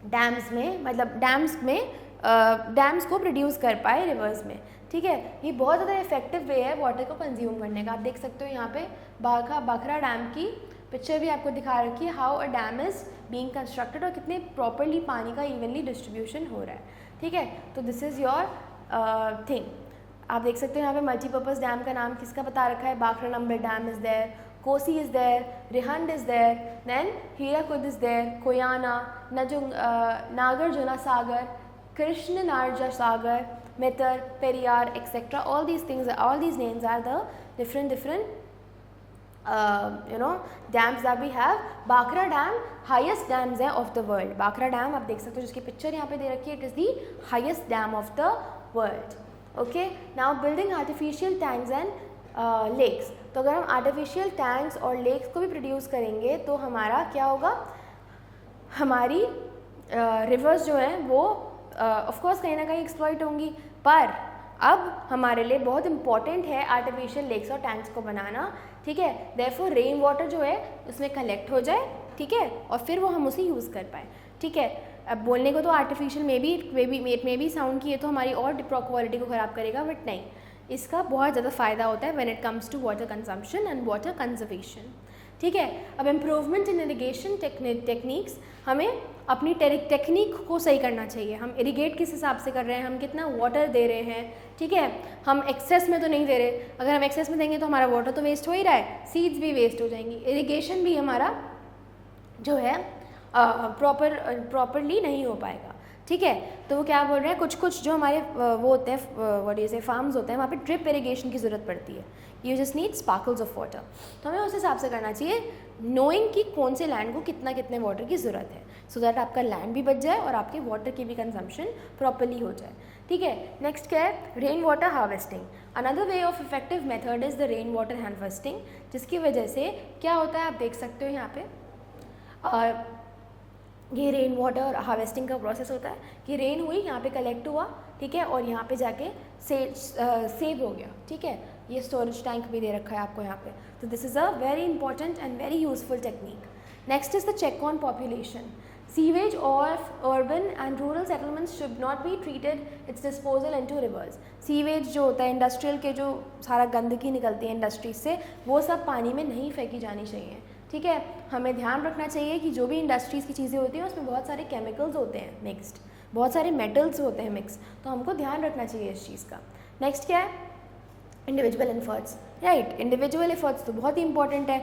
डैम्स में, मतलब डैम्स में डैम्स को प्रोड्यूस कर पाए रिवर्स में। ठीक है, ये बहुत ज़्यादा इफेक्टिव वे है वाटर को कंज्यूम करने का। आप देख सकते हो यहाँ पे भाखड़ा डैम की पिक्चर भी आपको दिखा रखी है, how a dam is being constructed और कितने प्रॉपरली पानी का इवनली डिस्ट्रीब्यूशन हो रहा है। ठीक है, तो दिस इज़ योर थिंग। आप देख सकते हो यहाँ पे मल्टीपर्पज़ डैम का नाम किसका बता रखा है, Bhakra Nangal dam is there, Kosi is there, Rihand is there, then Hirakud is there, Koyna, Nagarjuna Sagar, कृष्णनार्जा Sagar, Metar, Periyar, etc. All these things, all these names are the different dams that we have. Bhakra Dam highest dams है of the world. Bhakra Dam आप देख सकते हो जिसकी picture यहाँ पे दे रखी है, it is the highest dam of the world. Okay, now building artificial tanks and lakes. तो अगर हम artificial tanks और lakes को भी प्रोड्यूस करेंगे तो हमारा क्या होगा, हमारी रिवर्स जो है वो ऑफ कोर्स कहीं ना कहीं एक्सप्लॉइट होंगी, पर अब हमारे लिए बहुत इंपॉर्टेंट है आर्टिफिशियल लेक्स और टैंक्स को बनाना। ठीक है, देयरफॉर रेन वाटर जो है उसमें कलेक्ट हो जाए, ठीक है, और फिर वो हम उसे यूज़ कर पाए। ठीक है, अब बोलने को तो आर्टिफिशियल मे बी साउंड की है तो हमारी और क्वालिटी को ख़राब करेगा, बट नहीं, इसका बहुत ज़्यादा फ़ायदा होता है when it comes to water consumption and water conservation. ठीक है, अब इम्प्रूवमेंट इन इरिगेशन टेक्निक्स, हमें अपनी टेक्निक को सही करना चाहिए। हम इरिगेट किस हिसाब से कर रहे हैं, हम कितना वाटर दे रहे हैं। ठीक है, हम एक्सेस में तो नहीं दे रहे, अगर हम एक्सेस में देंगे तो हमारा वाटर तो वेस्ट हो ही रहा है, सीड्स भी वेस्ट हो जाएंगी, इरिगेशन भी हमारा जो है प्रॉपरली नहीं हो पाएगा। ठीक है, तो वो क्या बोल रहे हैं, कुछ जो हमारे वो होते हैं व्हाट यू से फार्म्स होते हैं, वहाँ पे ड्रिप इरिगेशन की ज़रूरत पड़ती है, you just need sparkles of water. तो हमें उस हिसाब से करना चाहिए, नोइंग कि कौन से लैंड को कितने वाटर की ज़रूरत है, सो दैट आपका लैंड भी बच जाए और आपके वाटर की भी कंजम्पशन प्रॉपरली हो जाए। ठीक है, नेक्स्ट क्या है, rain water harvesting. Another way of effective method is the rain water harvesting, जिसकी वजह से क्या होता है, आप देख सकते हो यहाँ पे ये रेन वाटर हार्वेस्टिंग का प्रोसेस होता है कि रेन हुई, यहाँ पे कलेक्ट हुआ, ठीक है, और यहाँ पे जाके सेव हो गया। ठीक है, ये स्टोरेज टैंक भी दे रखा है आपको यहाँ पे, तो this is a very important and very useful technique. Next is the check on population. Sewage of urban and rural settlements should not be treated its disposal into rivers. Sewage जो होता है, इंडस्ट्रियल के जो सारा गंदगी निकलती है industries से, वो सब पानी में नहीं फेंकी जानी चाहिए। ठीक है, हमें ध्यान रखना चाहिए कि जो भी इंडस्ट्रीज़ की चीज़ें होती हैं उसमें बहुत सारे केमिकल्स होते हैं मिक्स्ड, बहुत सारे मेटल्स होते हैं मिक्स, तो हमको ध्यान रखना चाहिए इस चीज़ का। नेक्स्ट क्या है, individual efforts. Right, individual efforts तो बहुत ही इंपॉर्टेंट है।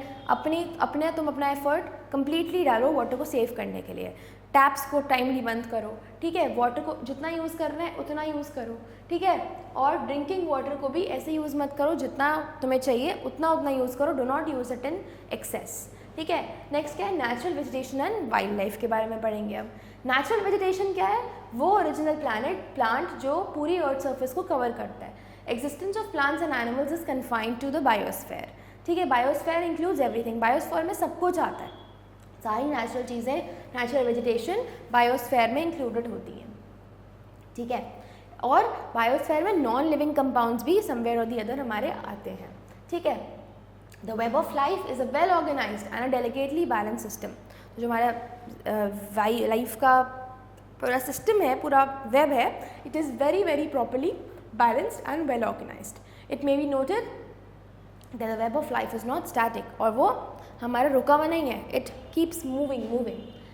तुम अपना एफर्ट कंप्लीटली डालो वाटर को सेव करने के लिए। टैप्स को टाइमली बंद करो, ठीक है, वाटर को जितना यूज़ करना है उतना यूज़ करो, ठीक है, और ड्रिंकिंग वाटर को भी ऐसे यूज़ मत करो, जितना तुम्हें चाहिए उतना यूज़ करो, do not use it in excess. ठीक है, नेक्स्ट क्या है, natural vegetation and wild life के बारे में पढ़ेंगे। अब नेचुरल वेजिटेशन क्या है, वो ओरिजिनल प्लांट जो पूरी अर्थ सर्फेस को कवर करता है। Existence of plants and animals is confined to the biosphere. ठीक है, बायोस्फेयर इंक्लूड्स एवरीथिंग, बायोस्फेयर में सब कुछ आता है, सारी नेचुरल चीज़ें, नेचुरल वेजिटेशन बायोस्फेयर में इंक्लूडेड होती हैं। ठीक है, और बायोस्फेयर में नॉन लिविंग कंपाउंड्स भी समवेयर और दी अदर हमारे आते हैं। ठीक है, the web of life is a well organised and a delicately balance system. तो जो हमारा लाइफ का पूरा सिस्टम है, पूरा वेब है, it is very very properly balanced and well organised. It may be noted that the web of life is not static, और वो हमारा रुका हुआ नहीं है, इट कीप्स मूविंग।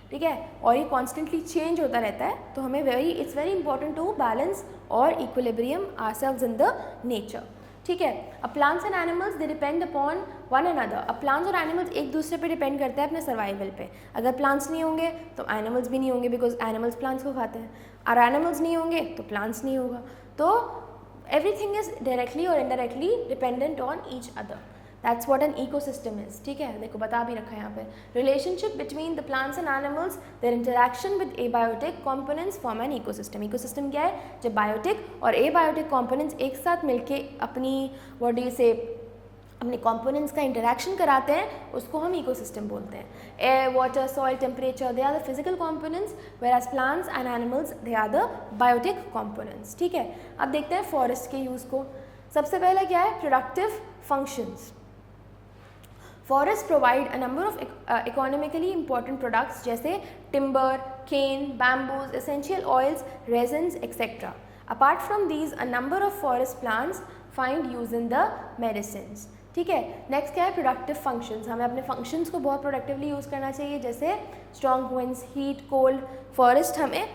ठीक है, और ये कॉन्स्टेंटली चेंज होता रहता है, तो हमें it's very important to balance और equilibrium ourselves in the nature. ठीक है, अब plants and animals they depend upon one another. अब प्लांट्स और एनिमल्स एक दूसरे पे डिपेंड करते हैं अपने सर्वाइवल पे। अगर प्लांट्स नहीं होंगे तो एनिमल्स भी नहीं होंगे, बिकॉज एनिमल्स प्लांट्स को खाते हैं, और एनिमल्स नहीं होंगे तो प्लांट्स नहीं होगा। तो एवरीथिंग इज डायरेक्टली और indirectly dependent on each other. That's what an ecosystem is. ठीक है, देखो बता भी रखा है यहाँ पे, relationship between the plants and animals, there interaction with abiotic components form an ecosystem. Ecosystem क्या है, जब बायोटिक और एबायोटिक कंपोनेंट्स एक साथ मिलके अपने कंपोनेंट्स का इंटरेक्शन कराते हैं, उसको हम इकोसिस्टम बोलते हैं। Air, water, soil, temperature, they are the physical components, whereas plants and animals they are the biotic components. ठीक है, अब देखते हैं फॉरेस्ट के यूज़ को। सबसे पहले क्या है, productive functions. Forests provide a number of economically important products जैसे timber, cane, bamboos, essential oils, resins, etc. Apart from these, a number of forest plants find use in the medicines. ठीक है, next क्या है, productive functions. हमें अपने functions को बहुत productively use करना चाहिए, जैसे strong winds, heat, cold. Forest हमें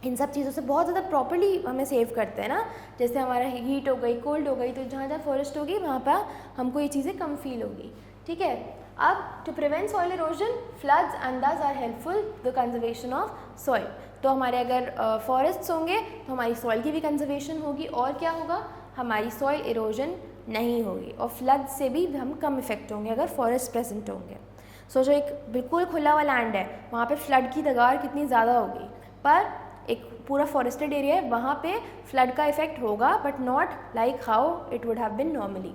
इन सब चीज़ों से बहुत ज़्यादा प्रॉपर्ली हमें सेव करते हैं ना. जैसे हमारा हीट हो गई, कोल्ड हो गई, तो जहाँ जहाँ फॉरेस्ट होगी वहाँ पर हमको ये चीज़ें कम फील होगी. ठीक है. अब to prevent soil erosion, floods and these are helpful the conservation of soil. तो हमारे अगर फॉरेस्ट्स होंगे तो हमारी सॉइल की भी कंजर्वेशन होगी, और क्या होगा, हमारी सॉइल इरोजन नहीं होगी, और फ्लड से भी हम कम इफेक्ट होंगे अगर फॉरेस्ट प्रेजेंट होंगे. सो जो एक बिल्कुल खुला हुआ लैंड है वहाँ पे फ्लड की दगार कितनी ज़्यादा होगी, पर एक पूरा फॉरेस्टेड एरिया है वहाँ पे फ्लड का इफेक्ट होगा, but not like how it would have been normally.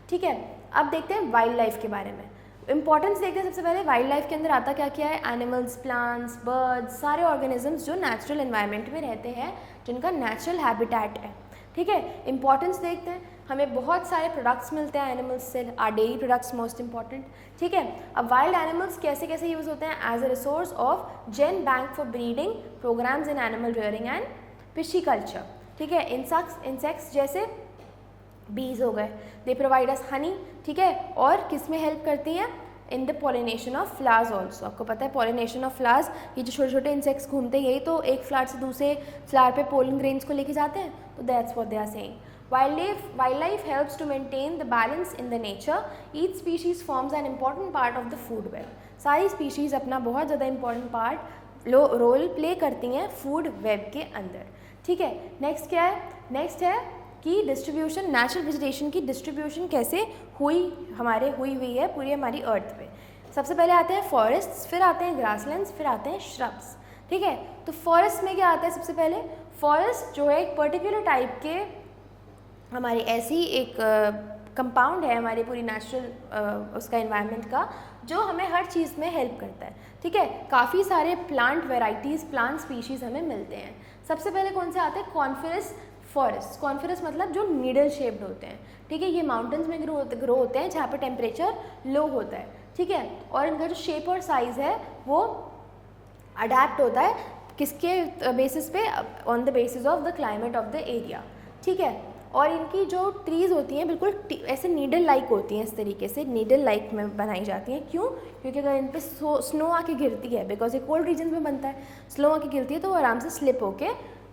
ठीक है. अब देखते हैं वाइल्ड लाइफ के बारे में. इंपॉर्टेंस देखते हैं. सबसे पहले वाइल्ड लाइफ के अंदर आता क्या क्या है, एनिमल्स, प्लांट्स, बर्ड्स, सारे ऑर्गेनिजम्स जो नेचुरल एनवायरनमेंट में रहते हैं, जिनका नेचुरल हैबिटेट है. ठीक है. इंपॉर्टेंस देखते हैं. हमें बहुत सारे प्रोडक्ट्स मिलते हैं एनिमल्स से, our dairy products most important. ठीक है. अब वाइल्ड एनिमल्स कैसे कैसे यूज़ होते हैं, as a resource of gene bank for breeding, programmes in animal rearing and pisciculture. ठीक है. इंसेक्ट्स जैसे बीज हो गए, दे प्रोवाइड अस हनी. ठीक है. और किस में हेल्प करती हैं, in the pollination of flowers also. आपको पता है पॉलिनेशन ऑफ फ्लावर्स, ये जो छोटे छोटे इंसेक्ट्स घूमते हैं यही तो एक फ्लावर से दूसरे फ्लावर पे पोलन ग्रेन्स को लेके जाते हैं. तो that's what they are saying. Wildlife helps to maintain the balance in the nature. Each species forms an important part of the food web. सारी species अपना बहुत ज़्यादा important part रोल प्ले करती हैं फूड वेब के अंदर. ठीक है. नेक्स्ट क्या है, नेक्स्ट है कि डिस्ट्रीब्यूशन, नेचुरल वेजिटेशन की डिस्ट्रीब्यूशन कैसे हुई हुई है पूरी हमारी अर्थ पे. सबसे पहले आते हैं फॉरेस्ट्स, फिर आते हैं ग्रासलैंड्स, फिर आते हैं श्रब्स. ठीक है. तो फॉरेस्ट में क्या आता है, सबसे पहले फॉरेस्ट जो है एक पर्टिकुलर टाइप के हमारी ऐसी एक कंपाउंड है हमारी पूरी नेचुरल उसका इन्वायरमेंट का, जो हमें हर चीज़ में हेल्प करता है. ठीक है. काफ़ी सारे प्लांट वेराइटीज़, प्लांट स्पीशीज़ हमें मिलते हैं. सबसे पहले कौन से आते हैं, कॉन्फिरस फॉरेस्ट. कॉन्फिरस मतलब जो नीडल शेप्ड होते हैं. ठीक है. ये माउंटेन्स में ग्रो होते हैं जहाँ पे टेम्परेचर लो होता है. ठीक है. और इनका जो शेप और साइज़ है वो अडेप्ट होता है किसके बेसिस पे, on the basis of the climate of the area. ठीक है. और इनकी जो ट्रीज़ होती हैं बिल्कुल ऐसे नीडल लाइक होती हैं, इस तरीके से नीडल लाइक में बनाई जाती हैं. क्यों, क्योंकि अगर इन पे स्नो आके गिरती है, बिकॉज ये कोल्ड रीजन में बनता है, स्नो आके गिरती है तो वो आराम से स्लिप होके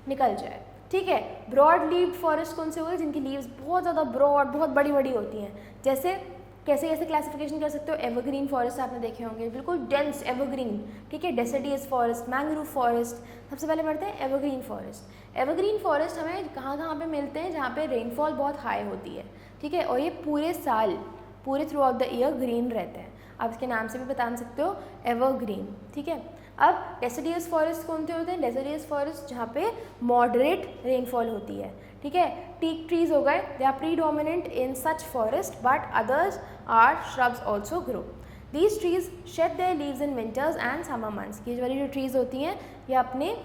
निकल जाए. ठीक है. ब्रॉड लीव्ड फॉरेस्ट कौन से हुए, जिनकी लीव्स बहुत ज़्यादा ब्रॉड, बहुत बड़ी बड़ी होती हैं. जैसे कैसे कैसे क्लासिफिकेशन कर सकते हो, एवरग्रीन फॉरेस्ट आपने देखे होंगे, बिल्कुल डेंस एवरग्रीन. ठीक है. Deciduous forest, mangrove forest. सबसे पहले पढ़ते हैं एवरग्रीन फॉरेस्ट. एवरग्रीन फॉरेस्ट हमें कहाँ पे मिलते हैं, जहाँ पे रेनफॉल बहुत हाई होती है. ठीक है. और ये पूरे साल, पूरे through out the year green रहते हैं. आप इसके नाम से भी बता सकते हो, एवरग्रीन. ठीक है. अब डेसिडियस फॉरेस्ट कौन से होते हैं, डेसिडियस फॉरेस्ट जहाँ पे मॉडरेट रेनफॉल होती है. ठीक है. टीक ट्रीज हो गए, they are predominant in such forest, but others are shrubs also grow. These trees shed their leaves in winters and summer months. ये वाली जो ट्रीज होती हैं ये अपने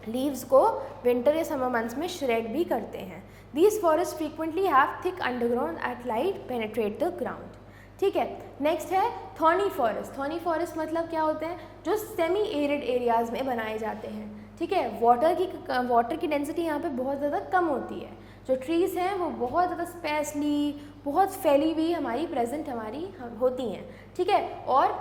लीव्स को विंटर या समर मंथ्स में श्रेड भी करते हैं. These forest frequently have thick underground at light penetrate the ground. ठीक है. नेक्स्ट है थॉर्नी फॉरेस्ट. थॉर्नी फॉरेस्ट मतलब क्या होते हैं, जो सेमी एरिड एरियाज़ में बनाए जाते हैं. ठीक है. वाटर की डेंसिटी यहाँ पे बहुत ज़्यादा कम होती है. जो ट्रीज़ हैं वो बहुत ज़्यादा स्पेसली, बहुत फैली हुई हमारी प्रेजेंट होती हैं. ठीक है. और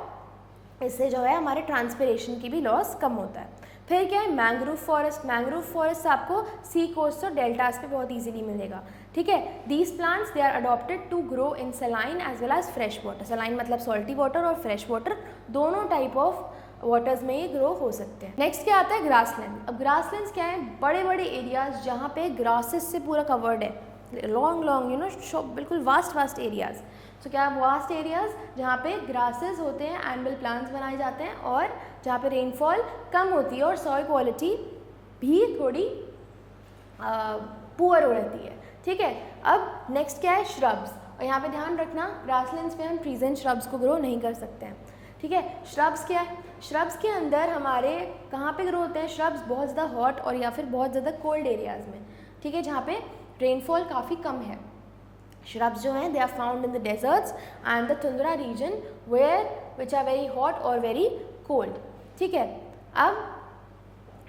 इससे जो है हमारे ट्रांसपिरेशन की भी लॉस कम होता है. फिर क्या है, मैंग्रोव फॉरेस्ट. मैंग्रोव फॉरेस्ट आपको सी कोस्ट और डेल्टास पे बहुत इजीली मिलेगा. ठीक है. These plants they are adopted to grow in saline as well as fresh water. Saline मतलब सॉल्टी वाटर, और फ्रेश वाटर दोनों टाइप ऑफ वाटर्स में ये ग्रो हो सकते हैं. नेक्स्ट क्या आता है, ग्रासलैंड. अब ग्रासलैंड्स क्या है, बड़े बड़े एरियाज जहाँ पे ग्रासेस से पूरा कवर्ड है, लॉन्ग बिल्कुल वास्ट एरियाज. तो क्या वास्ट एरियाज जहाँ पे ग्रासेस होते हैं, एनुअल प्लांट्स बनाए जाते हैं, और जहाँ पे रेनफॉल कम होती है और सॉइल क्वालिटी भी थोड़ी पुअर हो रहती है. ठीक है. अब नेक्स्ट क्या है, श्रब्स. और यहाँ पे ध्यान रखना, ग्रासलैंड्स पे हम ट्रीज एंड श्रब्स को ग्रो नहीं कर सकते हैं. ठीक है. श्रब्स क्या है, श्रब्स के अंदर हमारे कहाँ पे ग्रो होते हैं, श्रब्स बहुत ज़्यादा हॉट और या फिर बहुत ज़्यादा कोल्ड एरियाज़ में. ठीक है. जहाँ पे रेनफॉल काफ़ी कम है. श्रब्स जो हैं they are found in the deserts and the tundra region which are very hot और वेरी कोल्ड. ठीक है. अब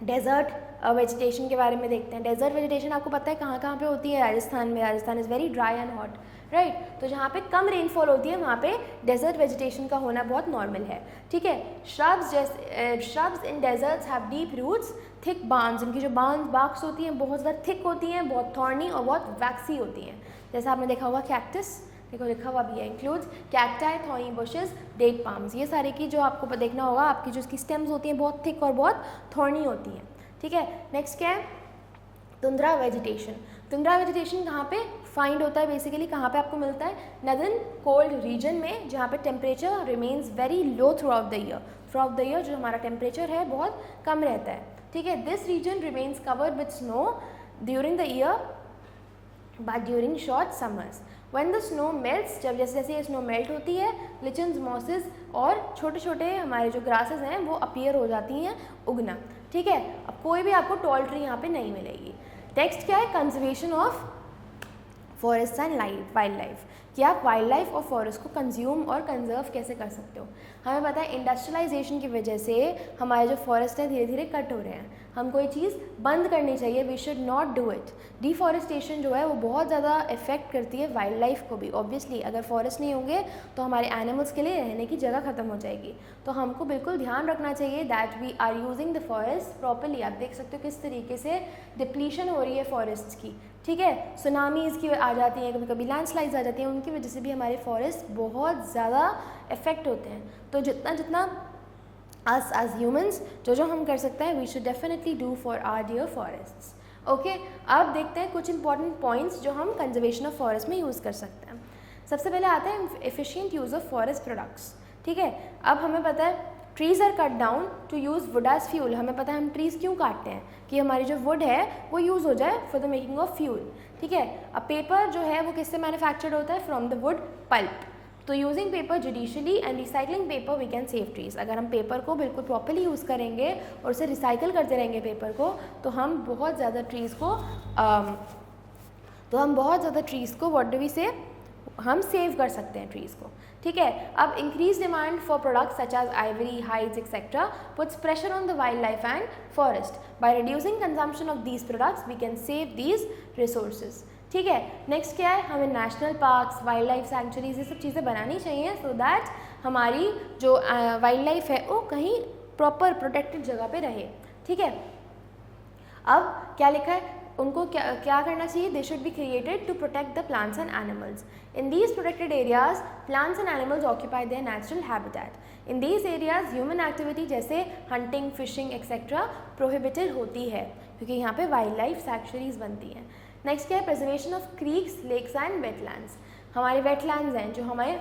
डेजर्ट वेजिटेशन के बारे में देखते हैं। डेजर्ट वेजिटेशन आपको पता है कहाँ कहाँ पे होती है? राजस्थान में। Rajasthan is very dry and hot, right. तो जहाँ पे कम रेनफॉल होती है वहाँ पे डेजर्ट वेजिटेशन का होना बहुत नॉर्मल है, ठीक है। Shrubs in deserts have deep roots, thick barks, इनकी जो बार्क्स होती हैं बहुत ज़्यादा थिक होती हैं, बहुत थॉर्नी और बहुत वैक्सी होती हैं। जैसे आपने देखा होगा कैक्टस, देखो लिखा हुआ भी है, includes cacti, thorny bushes, date palms. ये सारे की जो आपको देखना होगा, आपकी जो इसकी स्टेम्स होती हैं बहुत थिक और बहुत थॉर्नी होती हैं, ठीक है। नेक्स्ट क्या है? Tundra vegetation. तुंद्रा वेजिटेशन कहाँ पे फाइंड होता है? बेसिकली कहाँ पे आपको मिलता है? नदर्न कोल्ड रीजन में, जहाँ पे temperature remains very low through out the year. Through out the year जो हमारा टेम्परेचर है बहुत कम रहता है, ठीक है। This region remains covered with snow during the year but during short summers. When the snow melts, जब जैसे जैसे ये स्नो मेल्ट होती है, लिचन्स, मॉसेस और छोटे छोटे हमारे जो ग्रासेस हैं वो अपीयर हो जाती हैं उगना, ठीक है। अब कोई भी आपको टॉल ट्री यहाँ पे नहीं मिलेगी। नेक्स्ट क्या है? Conservation of forest and wild life, कि आप वाइल्ड लाइफ और फॉरेस्ट को कंज्यूम और कंजर्व कैसे कर सकते हो। हमें पता है इंडस्ट्रियलाइजेशन की वजह से हमारे जो फॉरेस्ट है धीरे धीरे कट हो रहे हैं, हम कोई चीज़ बंद करनी चाहिए, we should not do it. Deforestation जो है वो बहुत ज़्यादा इफेक्ट करती है वाइल्ड लाइफ को भी। ऑब्वियसली अगर फॉरेस्ट नहीं होंगे तो हमारे एनिमल्स के लिए रहने की जगह ख़त्म हो जाएगी। तो हमको बिल्कुल ध्यान रखना चाहिए that we are using the forest properly. आप देख सकते हो किस तरीके से डिप्लीशन हो रही है फॉरेस्ट्स की, ठीक है। सुनामीज़ की आ जाती हैं, कभी कभी लैंडस्लाइड्स आ जाती हैं, उनकी वजह से भी हमारे फॉरेस्ट बहुत ज़्यादा इफेक्ट होते हैं। तो जितना जितना us as humans जो हम कर सकते हैं, we should definitely do for our dear forests. Okay, अब देखते हैं कुछ इंपॉर्टेंट पॉइंट्स जो हम कंजर्वेशन ऑफ फॉरेस्ट में यूज़ कर सकते हैं। सबसे पहले आता है efficient use of forest products, ठीक है। अब हमें पता है trees are cut down to use wood as fuel. हमें पता है हम ट्रीज़ क्यों काटते हैं? कि हमारी जो वुड है वो यूज़ हो जाए for the making of fuel, ठीक है। अब पेपर जो है वो किससे मैन्युफैक्चर्ड होता है? From the wood pulp. तो using paper judiciously and recycling paper we can save trees. अगर हम पेपर को बिल्कुल प्रॉपर्ली यूज़ करेंगे और उसे रिसाइकल करते रहेंगे पेपर को, तो हम बहुत ज़्यादा ट्रीज़ को व्हाट डू वी से, हम सेव कर सकते हैं ट्रीज़ को, ठीक है। अब increase demand for products such as ivory, hides etcetera puts pressure on the wildlife and forest. By reducing consumption of these products we can save these resources, ठीक है। नेक्स्ट क्या है? हमें national parks, wildlife sanctuaries, ये सब चीज़ें बनानी चाहिए सो दैट हमारी जो वाइल्ड लाइफ है वो कहीं प्रॉपर प्रोटेक्टेड जगह पे रहे, ठीक है। अब क्या लिखा है? उनको क्या करना चाहिए? They should be created to protect the plants and animals. In these protected areas plants and animals occupy their natural habitat. In these areas human activity जैसे हंटिंग, फिशिंग एक्सेट्रा प्रोहिबिटेड होती है, क्योंकि यहाँ पे वाइल्ड लाइफ सैंक्चुरीज बनती हैं। Next क्या है? Preservation of creeks, lakes and wetlands. हमारे वेटलैंड्स हैं जो हमें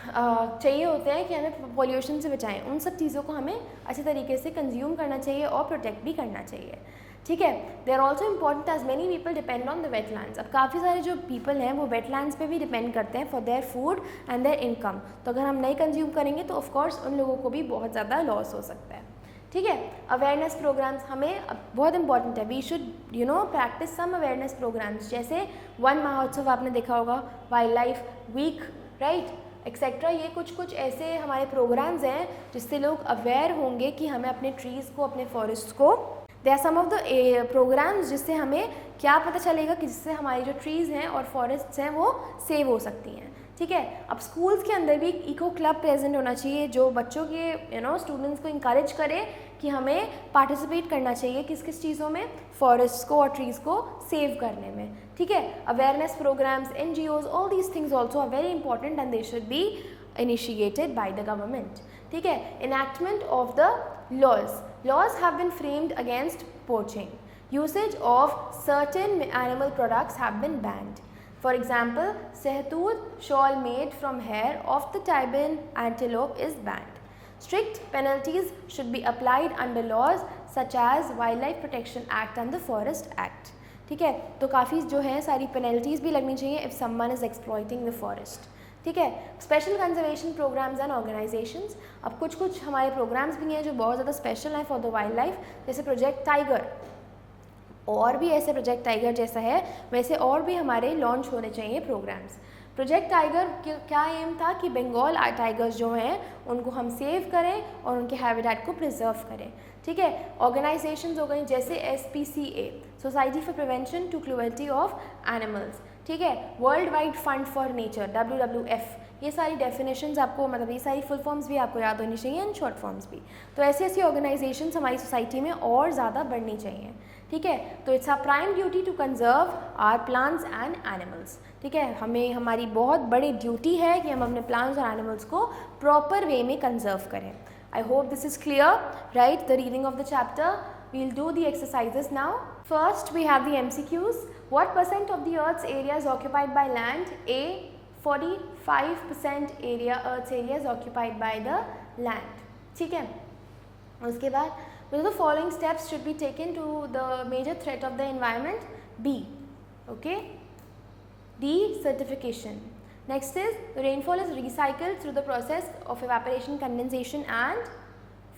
चाहिए होते हैं कि हमें पॉल्यूशन से बचाएं, उन सब चीज़ों को हमें अच्छे तरीके से कंज्यूम करना चाहिए और प्रोटेक्ट भी करना चाहिए, ठीक है। They are also important as many people depend on the wetlands. अब काफ़ी सारे जो पीपल हैं वो वेटलैंड्स पे भी डिपेंड करते हैं for their food and there income. तो अगर हम नहीं कंज्यूम करेंगे तो ऑफकोर्स उन लोगों को भी बहुत ज़्यादा लॉस हो सकता है, ठीक है। अवेयरनेस प्रोग्राम्स हमें बहुत इंपॉर्टेंट है। We should practise some awareness programmes, जैसे वन महोत्सव आपने देखा होगा, wildlife week, right, etcetera. ये कुछ ऐसे हमारे प्रोग्राम्स हैं जिससे लोग अवेयर होंगे कि हमें अपने ट्रीज़ को, अपने फॉरेस्ट को, they are some of the programmes जिससे हमें क्या पता चलेगा कि जिससे हमारी जो ट्रीज़ हैं और फॉरेस्ट्स हैं वो सेव हो सकती हैं, ठीक है। अब स्कूल्स के अंदर भी इको क्लब प्रेजेंट होना चाहिए जो बच्चों के स्टूडेंट्स को इंकरेज करे कि हमें पार्टिसिपेट करना चाहिए किस किस चीज़ों में, फॉरेस्ट को और ट्रीज़ को सेव करने में, ठीक है। Awareness programmes, NGOs, all these things also are very important and they should be initiated by the government, ठीक है। Enactment of the laws have been framed against poaching. Usage of certain animal products have been banned. For example, Sehtood shawl made from hair of the Tibetan antelope is banned. Strict penalties should be applied under laws such as Wildlife Protection Act and the Forest Act. ठीक है, तो काफ़ी जो है सारी penalties भी लगनी चाहिए if someone is exploiting the forest. ठीक है। Special conservation programmes and organisations. अब कुछ हमारे प्रोग्राम्स भी हैं जो बहुत ज़्यादा स्पेशल हैं फॉर द वाइल्ड लाइफ, जैसे प्रोजेक्ट टाइगर, और भी ऐसे प्रोजेक्ट टाइगर जैसा है वैसे और भी हमारे लॉन्च होने चाहिए प्रोग्राम्स। प्रोजेक्ट टाइगर क्या एम था कि बंगाल टाइगर्स जो हैं उनको हम सेव करें और उनके हैबिटेट को प्रिजर्व करें, ठीक है। ऑर्गेनाइजेशंस हो गई जैसे SPCA, society for prevention to cruelty of animals, ठीक है। World wide fund for nature WWF, ये सारी डेफिनेशंस आपको, मतलब ये सारी फुल फॉर्म्स भी आपको याद होनी चाहिए एंड शॉर्ट फॉर्म्स भी। तो ऐसी ऐसी ऑर्गेनाइजेशंस हमारी सोसाइटी में और ज़्यादा बढ़नी चाहिए, ठीक है। तो it's our prime duty to conserve our plants and animals, ठीक है। हमें, हमारी बहुत बड़ी ड्यूटी है कि हम अपने प्लांट्स और एनिमल्स को प्रॉपर वे में कंजर्व करें। I hope this is clear, right. The reading of the chapter, we'll do the exercises now. First we have the MCQs. What percent of the earth's area is occupied by land? A, 45% area, earth's area is occupied by the land, ठीक है। उसके बाद which of the following steps should be taken to the major threat of the environment? B, okay. D, certification. Next is the rainfall is recycled through the process of evaporation, condensation and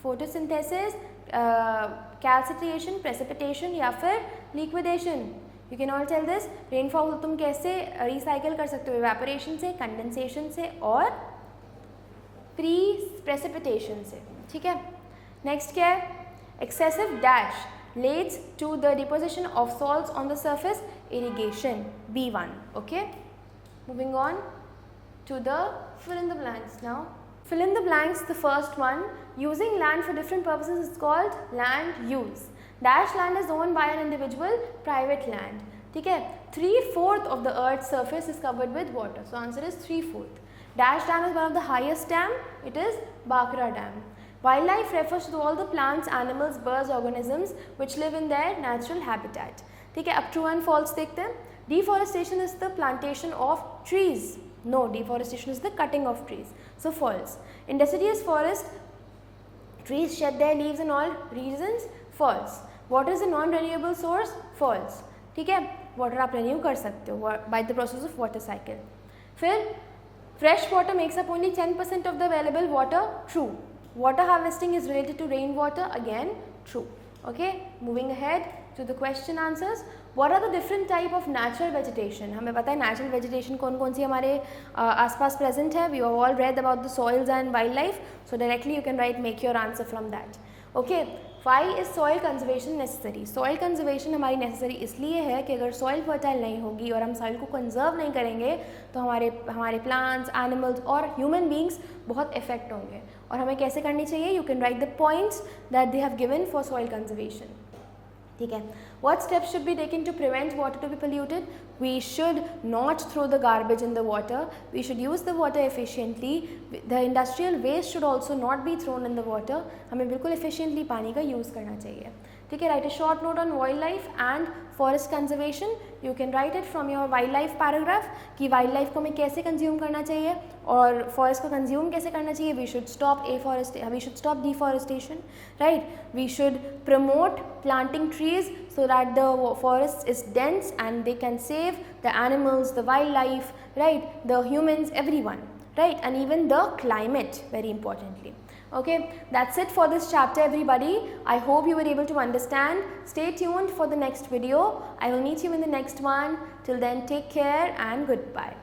photosynthesis, calcitriation, precipitation या फिर liquidation. You can all tell this. Rainfall तुम कैसे recycle कर सकते हो? Evaporation से, condensation से और प्रेसिपिटेशन से, ठीक है। नेक्स्ट क्या है? Excessive dash leads to the deposition of salts on the surface, irrigation, B1, okay. Moving on to the fill in the blanks now. Fill in the blanks, the first one, using land for different purposes is called land use. Dash land is owned by an individual, private land, ठीक है। 3/4 of the earth's surface is covered with water, so answer is 3/4. Dash dam is one of the highest dam, it is Bhakra Dam. Wildlife refers to all the plants, animals, birds, organisms which live in their natural habitat, ठीक है। अब true and false देखते हैं। Deforestation is the plantation of trees. No, deforestation is the cutting of trees, so false. In deciduous forest, trees shed their leaves in all regions, false. Water is a non-renewable source, false, ठीक है। Water आप renew कर सकते हो by the process of water cycle. फिर fresh water makes up only 10% of the available water, true. Water harvesting is related to rainwater, again true, okay. Moving ahead to the question answers. What are the different type of natural vegetation? हमें पता है natural vegetation कौन कौन सी हमारे आसपास present है. We have all read about the soils and wildlife, so directly you can make your answer from that, okay. Why is soil conservation necessary? Soil conservation हमारी necessary इसलिए है कि अगर soil fertile नहीं होगी और हम soil को conserve नहीं करेंगे तो हमारे plants, animals और human beings बहुत affect होंगे. और हमें कैसे करनी चाहिए? You can write the points that they have given for soil conservation, ठीक है। What steps should be taken to prevent water to be polluted? We should not throw the garbage in the water. We should use the water efficiently. The industrial waste should also not be thrown in the water. हमें बिल्कुल efficiently पानी का use करना चाहिए, ठीक है। Write a short note on wildlife and forest conservation. You can write it from your wildlife paragraph कि wildlife को हमें कैसे consume करना चाहिए और forest को consume कैसे करना चाहिए. We should stop deforestation, right? We should promote planting trees so that the forest is dense and they can save the animals, the wildlife, right? The humans, everyone, right? And even the climate, very importantly. Okay, that's it for this chapter, everybody. I hope you were able to understand. Stay tuned for the next video. I will meet you in the next one. Till then, take care and goodbye.